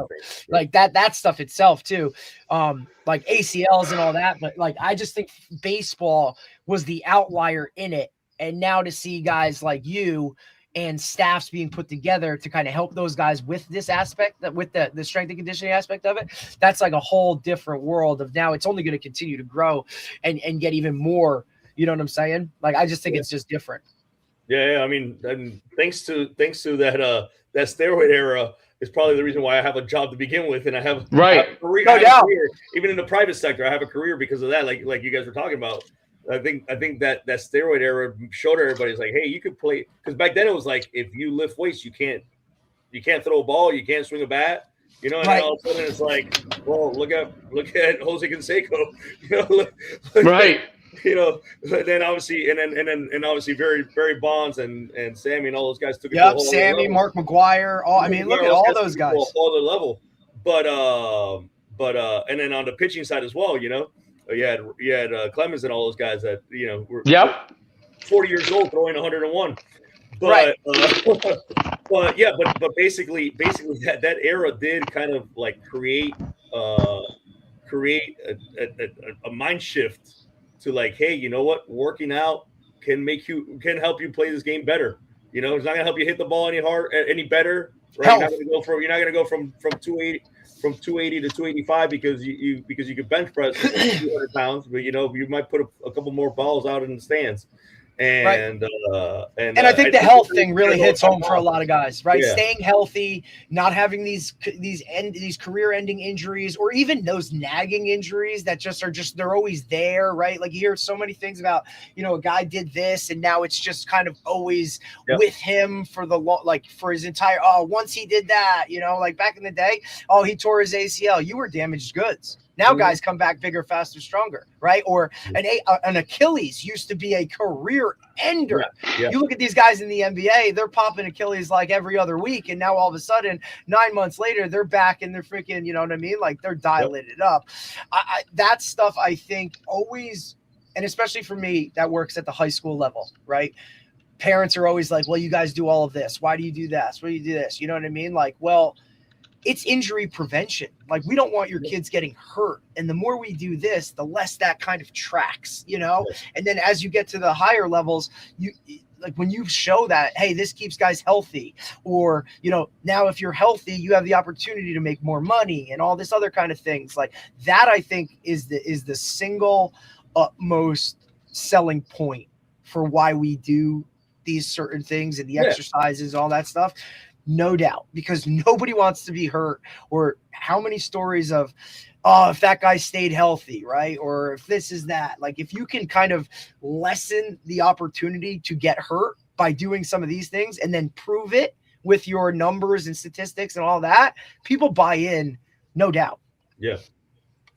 like that stuff itself too, like ACLs and all that. But like, I just think baseball was the outlier in it, and now to see guys like you and staffs being put together to kind of help those guys with this aspect, that with the strength and conditioning aspect of it, that's like a whole different world of, now it's only going to continue to grow and get even more. You know what I'm saying? Like, I just think it's just different. Yeah, I mean, and thanks to that steroid era is probably the reason why I have a job to begin with, and I have a career, even in the private sector. I have a career because of that, like you guys were talking about. I think that steroid era showed everybody, it's like, hey, you could play, because back then it was like, if you lift weights, you can't throw a ball, you can't swing a bat, and then all of a sudden it's like, well, look at Jose Canseco, right. Then obviously, and obviously Barry Bonds and Sammy and all those guys took it. Yep, Sammy, Mark McGwire. Look at all those guys. All the level, but and then on the pitching side as well, you had Clemens and all those guys that were 40 years old throwing 101. But but yeah, but basically that era did kind of like create a mind shift to like, hey, you know what, working out can help you play this game better. You know, it's not gonna help you hit the ball any better, right? Health. You're not gonna go from 280 to 285 because you can bench press 200 pounds, but you know, you might put a couple more balls out in the stands. And and I think the health thing really hits home for a lot. lot of guys, right? Yeah. Staying healthy, not having these career-ending injuries, or even those nagging injuries that they're always there, right? Like you hear so many things about, you know, a guy did this and now it's just kind of always with him for for his entire. Oh, once he did that, you know, like back in the day, oh, he tore his ACL. You were damaged goods. Now guys come back bigger, faster, stronger, right? Or an Achilles used to be a career ender. Yeah. You look at these guys in the NBA, they're popping Achilles like every other week. And now all of a sudden, 9 months later, they're back and they're freaking, you know what I mean? Like they're dialing it up. That stuff, I think, always, and especially for me, that works at the high school level, right? Parents are always like, well, you guys do all of this. Why do you do this? Why do you do this? You know what I mean? Like, well, it's injury prevention. Like we don't want your kids getting hurt. And the more we do this, the less that kind of tracks, you know? And then as you get to the higher levels, like when you show that, hey, this keeps guys healthy, or, you know, now if you're healthy, you have the opportunity to make more money and all this other kind of things like that, I think is the single most selling point for why we do these certain things and the exercises, all that stuff. No doubt, because nobody wants to be hurt. Or how many stories of, oh, if that guy stayed healthy, right? Or if this is that. Like if you can kind of lessen the opportunity to get hurt by doing some of these things and then prove it with your numbers and statistics and all that, people buy in, no doubt. Yeah.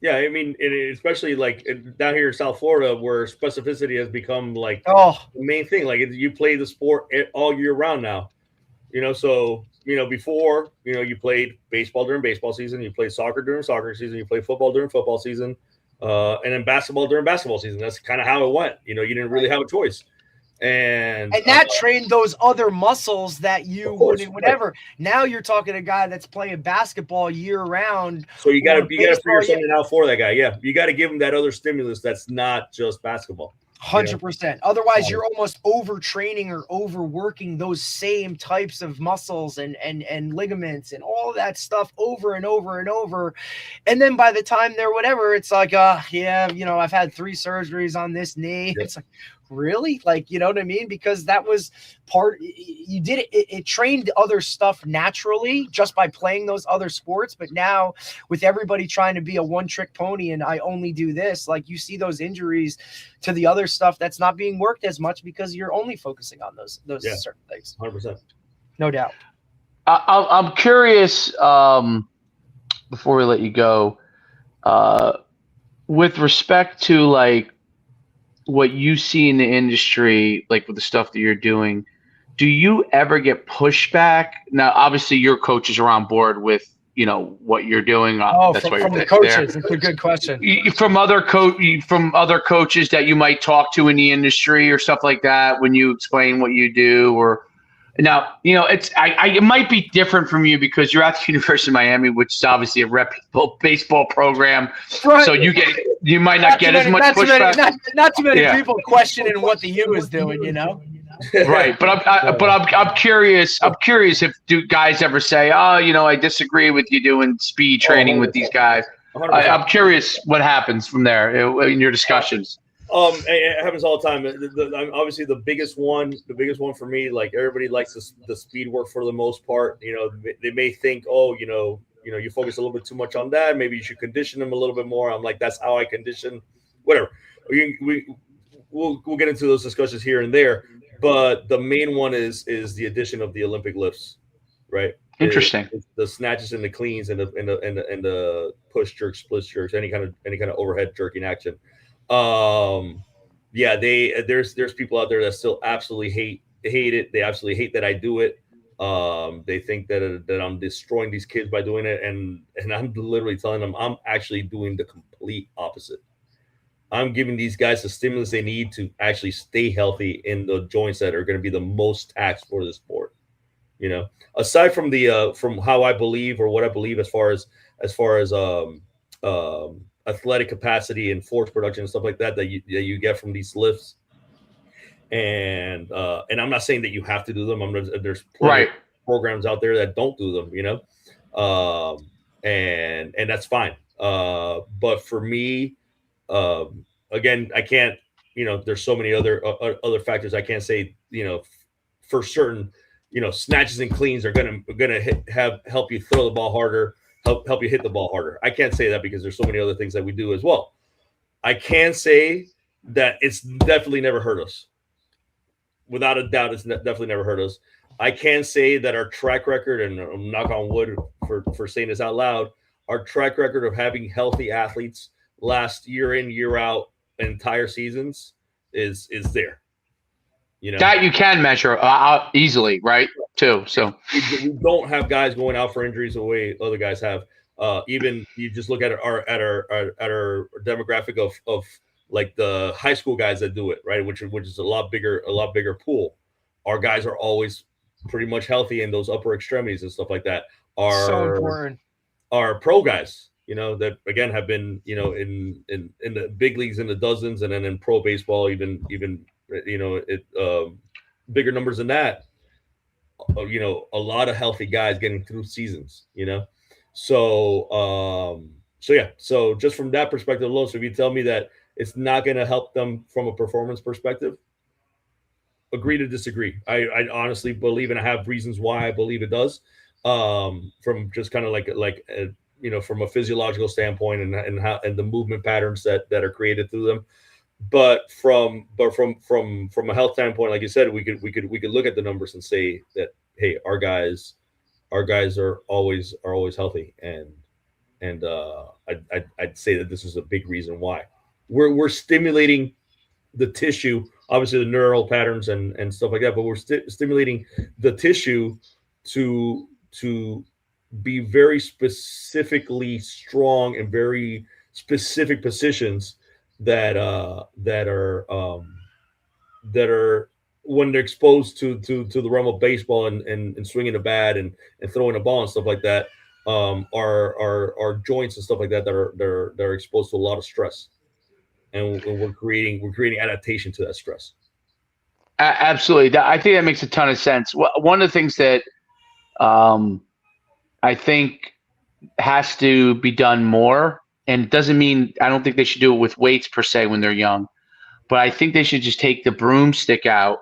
Yeah, I mean, especially like down here in South Florida, where specificity has become like the main thing. Like you play the sport all year round now. You know, so, you know, before, you know, you played baseball during baseball season, you played soccer during soccer season, you played football during football season, and then basketball during basketball season. That's kind of how it went. You know, you didn't really have a choice. And that trained those other muscles that you wouldn't, whatever. Now you're talking a guy that's playing basketball year round. So you got to figure something out for that guy. Yeah, you got to give him that other stimulus that's not just basketball. 100%. Otherwise, you're almost overtraining or overworking those same types of muscles and ligaments and all that stuff over and over and over. And then by the time they're whatever, it's like, yeah, you know, I've had 3 surgeries on this knee. Yep. It's like, really? Like, you know what I mean? Because that was you did it. It trained other stuff naturally just by playing those other sports. But now with everybody trying to be a one-trick pony and I only do this, like you see those injuries to the other stuff that's not being worked as much because you're only focusing on those certain things. 100%. No doubt. I'm curious, before we let you go, with respect to like what you see in the industry, like with the stuff that you're doing, do you ever get pushback? Now, obviously your coaches are on board with, you know, what you're doing. That's why from the coaches. It's a good question. From other coaches that you might talk to in the industry or stuff like that when you explain what you do, or now, you know, it might be different from you because you're at the University of Miami, which is obviously a reputable baseball program. Right. So you might not get as much pushback. Not too many people questioning what the U is doing, you know. Right, but I'm curious. I'm curious if do guys ever say, "Oh, you know, I disagree with you doing speed training with these guys." I'm curious what happens from there in your discussions. It happens all the time. Obviously, the biggest one for me, like everybody likes the speed work for the most part. You know, they may think, oh, you know, you focus a little bit too much on that. Maybe you should condition them a little bit more. I'm like, that's how I condition. Whatever. We'll get into those discussions here and there. But the main one is the addition of the Olympic lifts, right? Interesting. It's the snatches and the cleans and the push jerks, split jerks, any kind of overhead jerking action. Yeah, there's people out there that still absolutely hate it. They absolutely hate that I do it. They think that I'm destroying these kids by doing it, and I'm literally telling them I'm actually doing the complete opposite. I'm giving these guys the stimulus they need to actually stay healthy in the joints that are going to be the most taxed for the sport. You know, aside from the from how I believe or what I believe as far as athletic capacity and force production and stuff like that you get from these lifts, and I'm not saying that you have to do them. There's plenty of programs out there that don't do them. You know, and that's fine. But for me, again, I can't. You know, there's so many other factors. I can't say, you know, for certain, you know, snatches and cleans are gonna help you throw the ball harder, help you hit the ball harder. I can't say that because there's so many other things that we do as well. I can say that it's definitely never hurt us. Without a doubt, it's definitely never hurt us. I can say that our track record, and I'm knock on wood for saying this out loud, our track record of having healthy athletes last year in, year out, entire seasons is there. You know, that you can measure easily, right? Too. So we don't have guys going out for injuries the way other guys have. Even you just look at our demographic of like the high school guys that do it, right? Which is a lot bigger pool. Our guys are always pretty much healthy in those upper extremities and stuff like that. So important. Our pro guys, you know, that again have been, you know, in the big leagues in the dozens, and then in pro baseball, even you know, bigger numbers than that. You know, a lot of healthy guys getting through seasons, you know. So yeah, so just from that perspective alone, so if you tell me that it's not going to help them from a performance perspective, agree to disagree. I honestly believe, and I have reasons why I believe it does, from just kind of like you know, from a physiological standpoint and how and the movement patterns that are created through them. But from a health standpoint, like you said, we could look at the numbers and say that, hey, our guys are always healthy, and I'd say that this is a big reason why we're stimulating the tissue, obviously the neural patterns and stuff like that, but we're stimulating the tissue to be very specifically strong and very specific positions that are when they're exposed to the realm of baseball and swinging a bat and throwing a ball and stuff like that, are joints and stuff like that that are exposed to a lot of stress, and we're creating adaptation to that stress. Absolutely, I think that makes a ton of sense. One of the things that I think has to be done more, and it doesn't mean I don't think they should do it with weights per se when they're young, but I think they should just take the broomstick out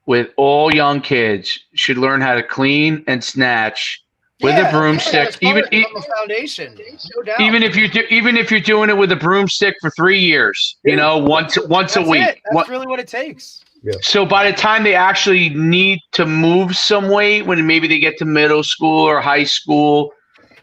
with all young kids should learn how to clean and snatch with a broomstick. Even a foundation, no doubt. Even if you're doing it with a broomstick for 3 years, you know, once a week. That's really what it takes. Yeah. So by the time they actually need to move some weight, when maybe they get to middle school or high school,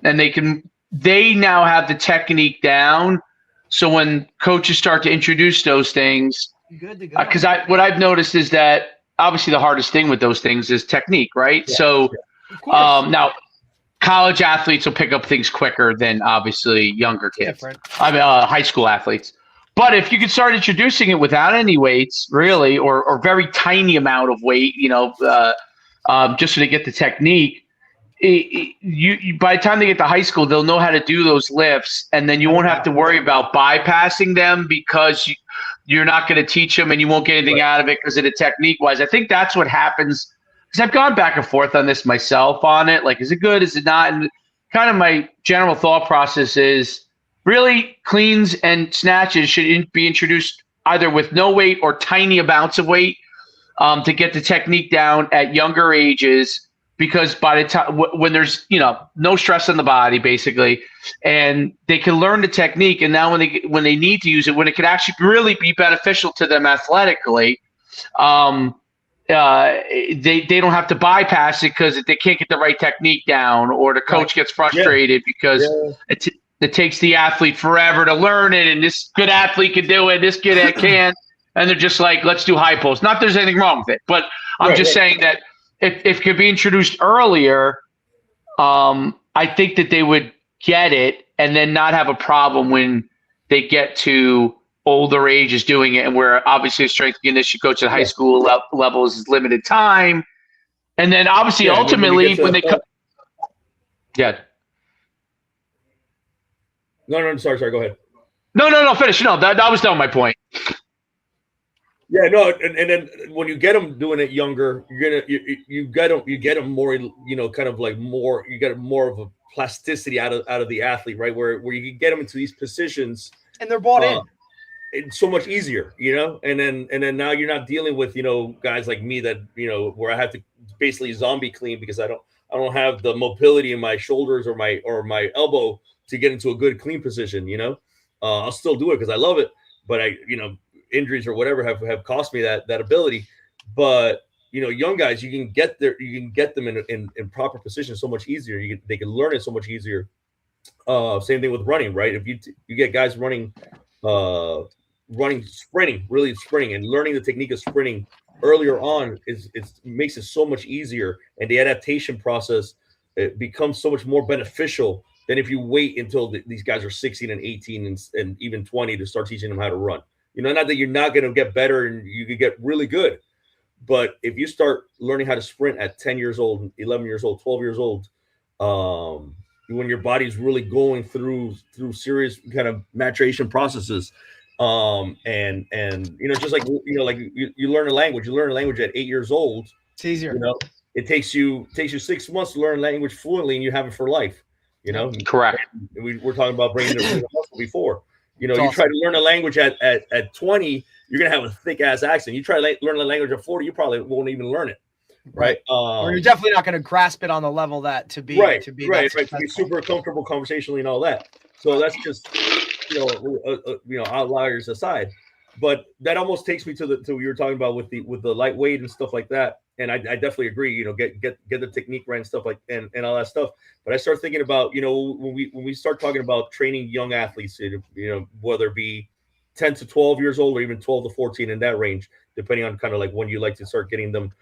and they now have the technique down. So when coaches start to introduce those things, good to go. Because what I've noticed is that obviously the hardest thing with those things is technique, right? Yeah. So Of now college athletes will pick up things quicker than obviously younger kids. I mean, high school athletes. But if you could start introducing it without any weights, really, or very tiny amount of weight, you know, just so they get the technique, you by the time they get to high school, they'll know how to do those lifts, and then you won't have to worry about bypassing them because you're not going to teach them and you won't get anything out of it because of the technique-wise. I think that's what happens, because I've gone back and forth on this myself on it. Like, is it good? Is it not? And kind of my general thought process is, really, cleans and snatches should be introduced either with no weight or tiny amounts of weight to get the technique down at younger ages, because by the time when there's, you know, no stress on the body basically, and they can learn the technique, and now when they need to use it, when it could actually really be beneficial to them athletically, they don't have to bypass it because they can't get the right technique down, or the coach gets frustrated because it takes the athlete forever to learn it, and this good athlete can do it, this kid can't, and they're just like, let's do high post. Not there's anything wrong with it, but I'm just saying that if it could be introduced earlier, I think that they would get it and then not have a problem when they get to older age is doing it, and where obviously a strength and conditioning coach at high school level is limited time, and then obviously ultimately when they come, No, sorry, go ahead. No, finish. No, that was not my point. Yeah, no, and then when you get them doing it younger, you get them more, kind of like more, you get more of a plasticity out of the athlete, right? Where you can get them into these positions, and they're bought in. It's so much easier, and then now you're not dealing with, guys like me that, where I have to basically zombie clean because I don't have the mobility in my shoulders or my elbow to get into a good clean position, I'll still do it because I love it, but injuries or whatever have cost me that ability. But young guys, you can get them in proper position so much easier. They can learn it so much easier. Same thing with running, right? If you get guys running, really sprinting and learning the technique of sprinting earlier on, it makes it so much easier, and the adaptation process, it becomes so much more beneficial than if you wait until these guys are 16 and 18 and even 20 to start teaching them how to run. Not that you're not going to get better and you could get really good, but if you start learning how to sprint at 10 years old, 11 years old, 12 years old, when your body's really going through serious kind of maturation processes, and just like like you learn a language at 8 years old. It's easier. It takes you 6 months to learn language fluently, and you have it for life. Correct. We're talking about bringing the muscle before. You awesome. Try to learn a language at 20, you're gonna have a thick ass accent. You try to learn a language at 40, you probably won't even learn it. Right. Or you're definitely not going to grasp it on the level that to be super comfortable conversationally and all that. So that's just outliers aside. But that almost takes me to what you were talking about with the lightweight and stuff like that. And I definitely agree. Get the technique right and stuff like and all that stuff. But I start thinking about when we start talking about training young athletes, whether it be 10 to 12 years old or even 12 to 14 in that range, depending on kind of like when you like to start getting them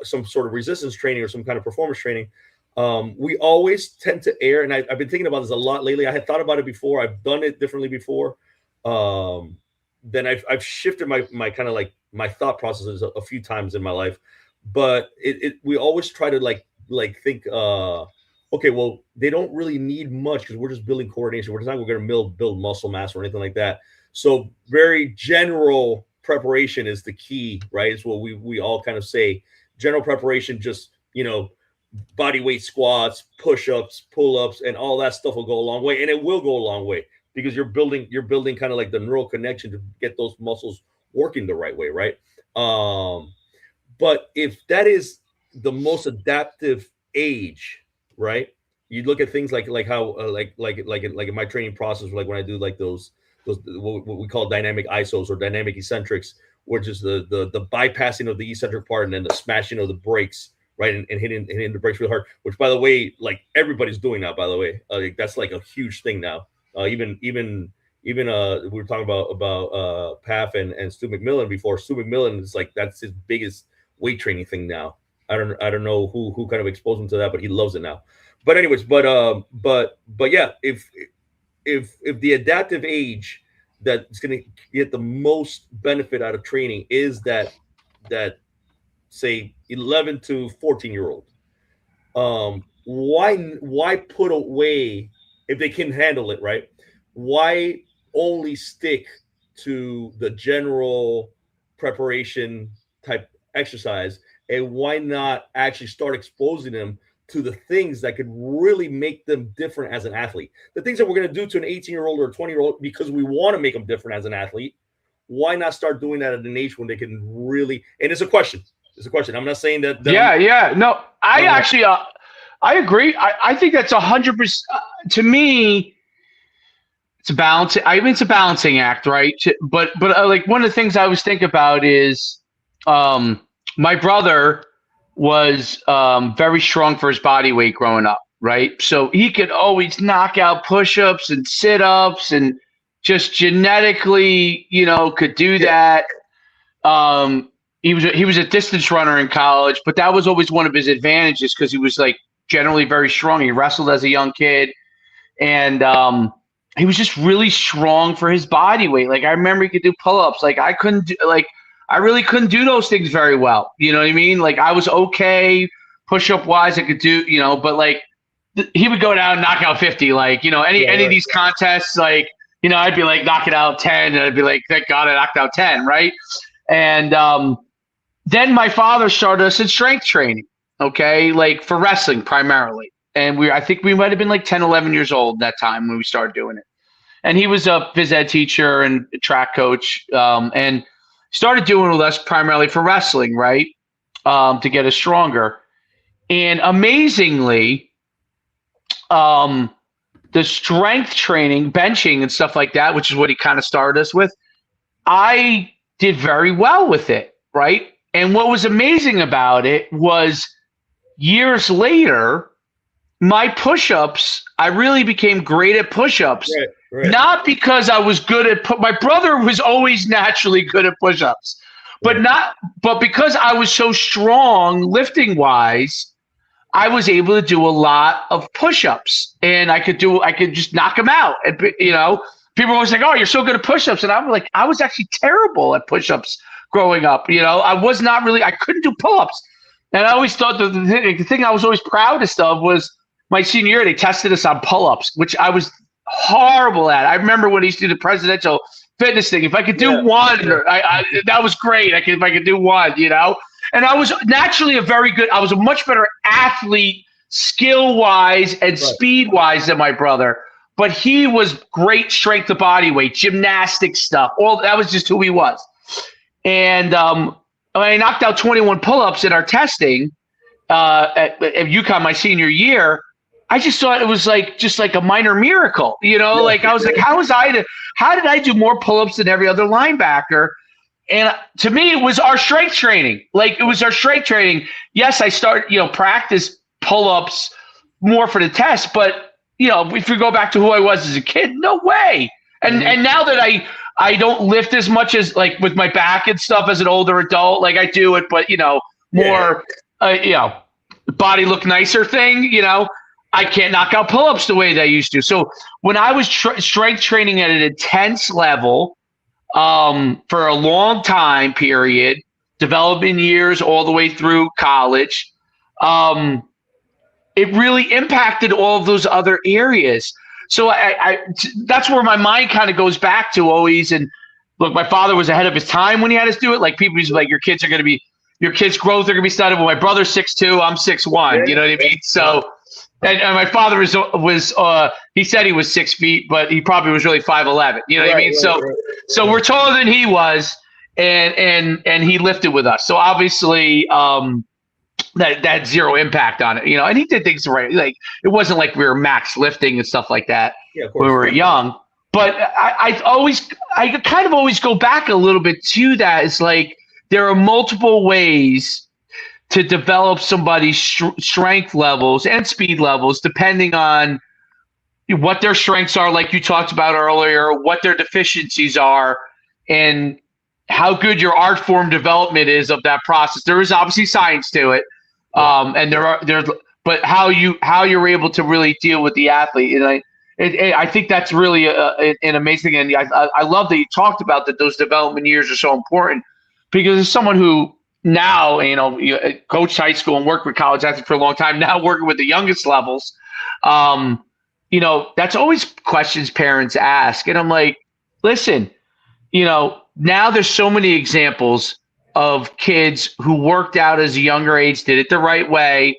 some sort of resistance training or some kind of performance training. We always tend to err, and I've been thinking about this a lot lately. I had thought about it before. I've done it differently before. Then I've shifted my kind of like my thought processes a few times in my life, but we always try to like think, okay, well, they don't really need much because we're just building coordination. We're not going to build muscle mass or anything like that. So very general preparation is the key, right? It's what we all kind of say. General preparation, just body weight squats, push-ups, pull-ups, and all that stuff will go a long way, and it will go a long way because you're building kind of like the neural connection to get those muscles working the right way, right? But if that is the most adaptive age, right? You look at things like how like in my training process, like when I do like those what we call dynamic isos or dynamic eccentrics, which is the bypassing of the eccentric part and then the smashing of the brakes, right? And hitting the brakes really hard, which by the way, like everybody's doing now, by the way. That's like a huge thing now. Even we were talking about Paf and Stu McMillan before. Stu McMillan is like, that's his biggest weight training thing now. I don't know who kind of exposed him to that, but he loves it now. But anyways, but yeah, if the adaptive age that's going to get the most benefit out of training is that say 11 to 14-year-old, why put away, if they can handle it, right? Why only stick to the general preparation type exercise, and why not actually start exposing them to the things that could really make them different as an athlete? The things that we're going to do to an 18-year-old or a 20-year-old because we want to make them different as an athlete. Why not start doing that at an age when they can really? And it's a question. It's a question. I'm not saying that. Yeah. No, I actually, I agree. I think that's 100%. To me, it's a balance. I mean, it's a balancing act, right? But like one of the things I always think about is, my brother was very strong for his body weight growing up, right? So he could always knock out push-ups and sit-ups and just genetically, could do that. He was a distance runner in college, but that was always one of his advantages because he was like generally very strong. He wrestled as a young kid, and he was just really strong for his body weight. Like I remember he could do pull-ups. Like I really couldn't do those things very well. You know what I mean? Like I was okay push-up wise. I could do, but like he would go down and knock out 50. Like, any of these contests, like, I'd be like knocking out 10 and I'd be like, thank God I knocked out 10. Right. And then my father started us in strength training. Okay. Like for wrestling primarily. And I think we might've been like 10, 11 years old that time when we started doing it. And he was a phys ed teacher and a track coach, and started doing with us primarily for wrestling, right? To get us stronger. And amazingly, the strength training, benching and stuff like that, which is what he kind of started us with, I did very well with it, right? And what was amazing about it was years later, my push-ups, I really became great at push-ups. Right. Not because I was good at my brother was always naturally good at push-ups. But because I was so strong lifting wise, I was able to do a lot of push-ups, and I could just knock them out. And people were always like, "Oh, you're so good at push-ups," and I'm like, I was actually terrible at push-ups growing up. I was not really. I couldn't do pull-ups, and I always thought the thing I was always proudest of was my senior year. They tested us on pull-ups, which I was horrible at. I remember when he used to do the presidential fitness thing. If I could do one, that was great. If I could do one, And I was naturally I was a much better athlete, skill-wise and speed-wise than my brother. But he was great strength to body weight, gymnastic stuff. That was just who he was. And I knocked out 21 pull-ups in our testing at UConn my senior year. I just thought it was just like a minor miracle, Like I was like, how did I do more pull-ups than every other linebacker? And to me, it was our strength training. Like it was our strength training. Yes, I started, practice pull-ups more for the test, but if you go back to who I was as a kid, no way. And now that I don't lift as much as like with my back and stuff as an older adult, like I do it, but more, body look nicer thing, I can't knock out pull-ups the way that I used to. So when I was strength training at an intense level for a long time period, development years all the way through college, it really impacted all of those other areas. So that's where my mind kind of goes back to always. And look, my father was ahead of his time when he had us do it. Like people used to be like, your kids' growth are going to be studied. Well, my brother's 6'2", I'm 6'1", you know what I mean? So, and my father was he said he was 6 feet, but he probably was really 5'11", you know what I mean? So we're taller than he was, and he lifted with us. So obviously, that had zero impact on it, and he did things right. Like it wasn't like we were max lifting and stuff like that when we were young. But I kind of always go back a little bit to that. It's like there are multiple ways to develop somebody's strength levels and speed levels, depending on what their strengths are, like you talked about earlier, what their deficiencies are, and how good your art form development is of that process. There is obviously science to it, and but how you're able to really deal with the athlete, and I think that's really an amazing thing. And I love that you talked about that. Those development years are so important, because as someone who now, coached high school and worked with college athletes for a long time, now working with the youngest levels, that's always questions parents ask. And I'm like, listen, now there's so many examples of kids who worked out as a younger age, did it the right way.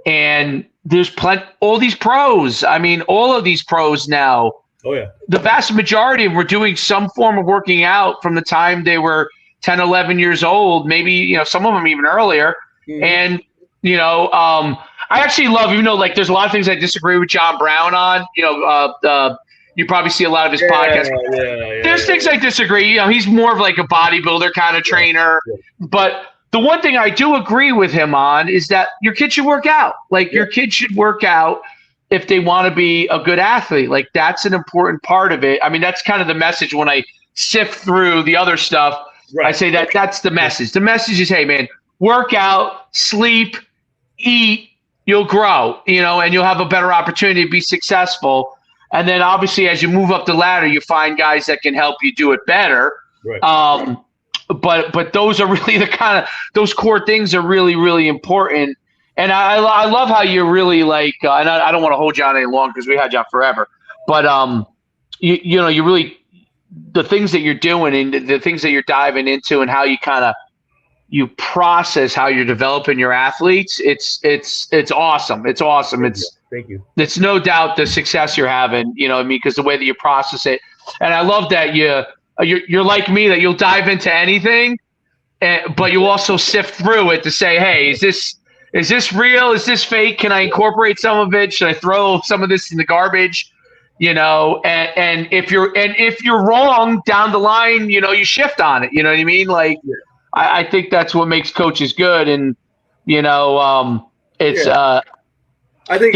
And there's all these pros. I mean, all of these pros now, the vast majority of them were doing some form of working out from the time they were 10, 11 years old, maybe, some of them even earlier. Mm-hmm. And, I actually love, there's a lot of things I disagree with John Brown on, you probably see a lot of his podcasts. There's things I disagree. He's more of like a bodybuilder kind of trainer. But the one thing I do agree with him on is that your kid should work out. Like your kid should work out if they want to be a good athlete. Like that's an important part of it. I mean, that's kind of the message when I sift through the other stuff. Right. I say that's the message. The message is, hey, man, work out, sleep, eat, you'll grow, and you'll have a better opportunity to be successful. And then obviously as you move up the ladder, you find guys that can help you do it better. Right. But those are really those core things are really, really important. And I love how you're really like, and I don't want to hold you on any longer because we had you on forever, but you know, you really, the things that you're doing and the things that you're diving into and how you process how you're developing your athletes. It's awesome. It's awesome. Thank you. It's no doubt the success you're having, you know what I mean? Because the way that you process it. And I love that you're like me, that you'll dive into anything, but you also sift through it to say, hey, is this real? Is this fake? Can I incorporate some of it? Should I throw some of this in the garbage? You know, and if you're wrong down the line, you know, you shift on it. You know what I mean? Like, I think that's what makes coaches good. And, you know, I think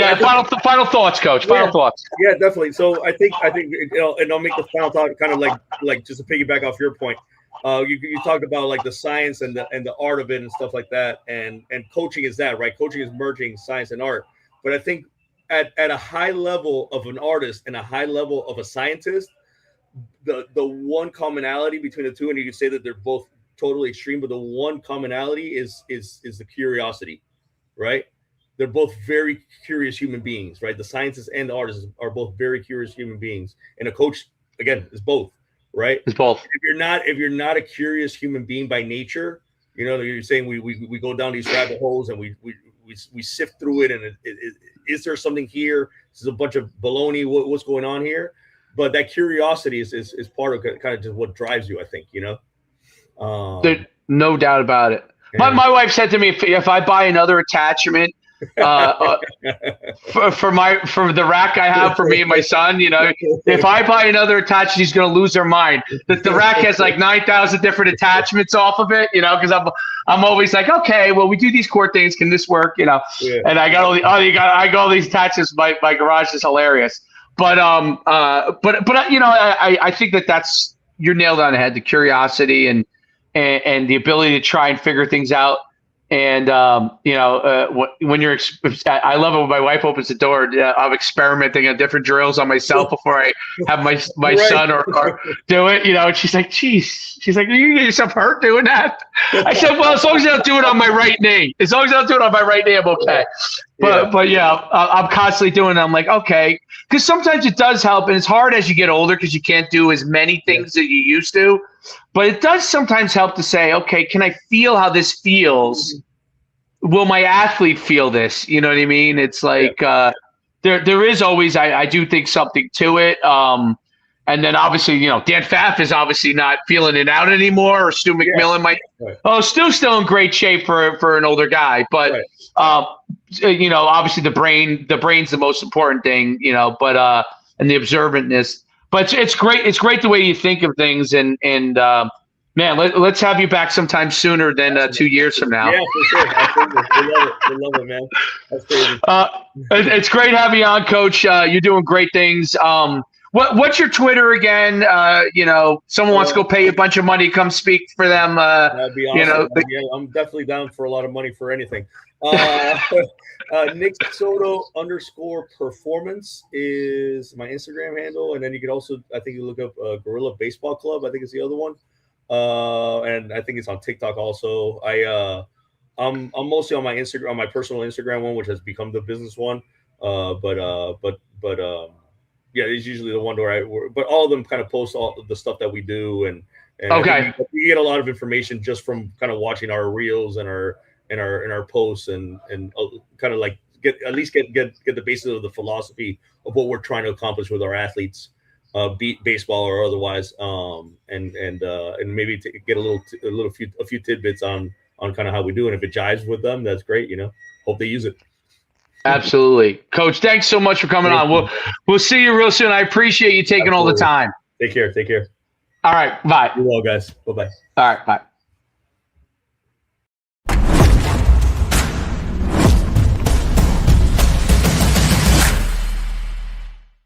final thoughts, Coach. Final thoughts. Yeah, definitely. So I think you know, and I'll make the final thought kind of like just to piggyback off your point. You talked about like the science and the art of it and stuff like that, and coaching is that, right? Coaching is merging science and art. But I think at a high level of an artist and a high level of a scientist, the one commonality between the two, and you can say that they're both totally extreme, but the one commonality is the curiosity, right? They're both very curious human beings, right? The scientists and the artists are both very curious human beings, and a coach, again, is both, right? It's both. If you're not a curious human being by nature, you know, you're saying we go down these rabbit holes and we sift through it, and is there something here? This is a bunch of baloney. What's going on here? But that curiosity is part of kind of just what drives you, I think, you know. There's no doubt about it. Yeah. My wife said to me, if I buy another attachment for the rack I have for me and my son, you know, if I buy another attachment, he's going to lose their mind. The rack has like 9,000 different attachments off of it, you know, because I'm always like, okay, well, we do these core things. Can this work? You know, and I got all these attachments. My garage is hilarious. But you know, I think that's, you're nailed on the head, the curiosity and the ability to try and figure things out. And, you know, when you're, I love it when my wife opens the door. I'm experimenting on different drills on myself before I have my son or do it, you know, and she's like, geez, she's like, are you getting yourself hurt doing that? I said, well, as long as I don't do it on my right knee, I'm okay. But yeah, I'm constantly doing it. I'm like, okay, because sometimes it does help, and it's hard as you get older because you can't do as many things that you used to. But it does sometimes help to say, okay, can I feel how this feels? Will my athlete feel this? You know what I mean? It's like there is always, I do think, something to it. And then obviously, you know, Dan Pfaff is obviously not feeling it out anymore, or Stu McMillan might. Right. Oh, Stu's still in great shape for an older guy, but you know, obviously the brain's the most important thing, you know, but and the observantness. But it's great. It's great the way you think of things, and man, let's have you back sometime sooner than 2 years from now. Yeah, for sure. Absolutely. We love it, man. That's crazy. It's great having you on, Coach. You're doing great things. What's your Twitter again? You know, someone wants to go pay a bunch of money, come speak for them. That'd be awesome. You know, yeah, I'm definitely down for a lot of money for anything. Nick Soto _performance is my Instagram handle, and then you could also, I think, you look up Gorilla Baseball Club. I think is the other one, and I think it's on TikTok also. I'm mostly on my Instagram, on my personal Instagram one, which has become the business one. Yeah, it's usually the one but all of them kind of post all the stuff that we do, and okay, we get a lot of information just from kind of watching our reels and our posts, and kind of like get the basis of the philosophy of what we're trying to accomplish with our athletes, baseball or otherwise, and maybe get a few tidbits on kind of how we do, and if it jives with them, that's great. You know, hope they use it. Absolutely. Coach, thanks so much for coming on. We'll see you real soon. I appreciate you taking all the time. Take care. All right. Bye. You well, guys. Bye-bye. All right. Bye.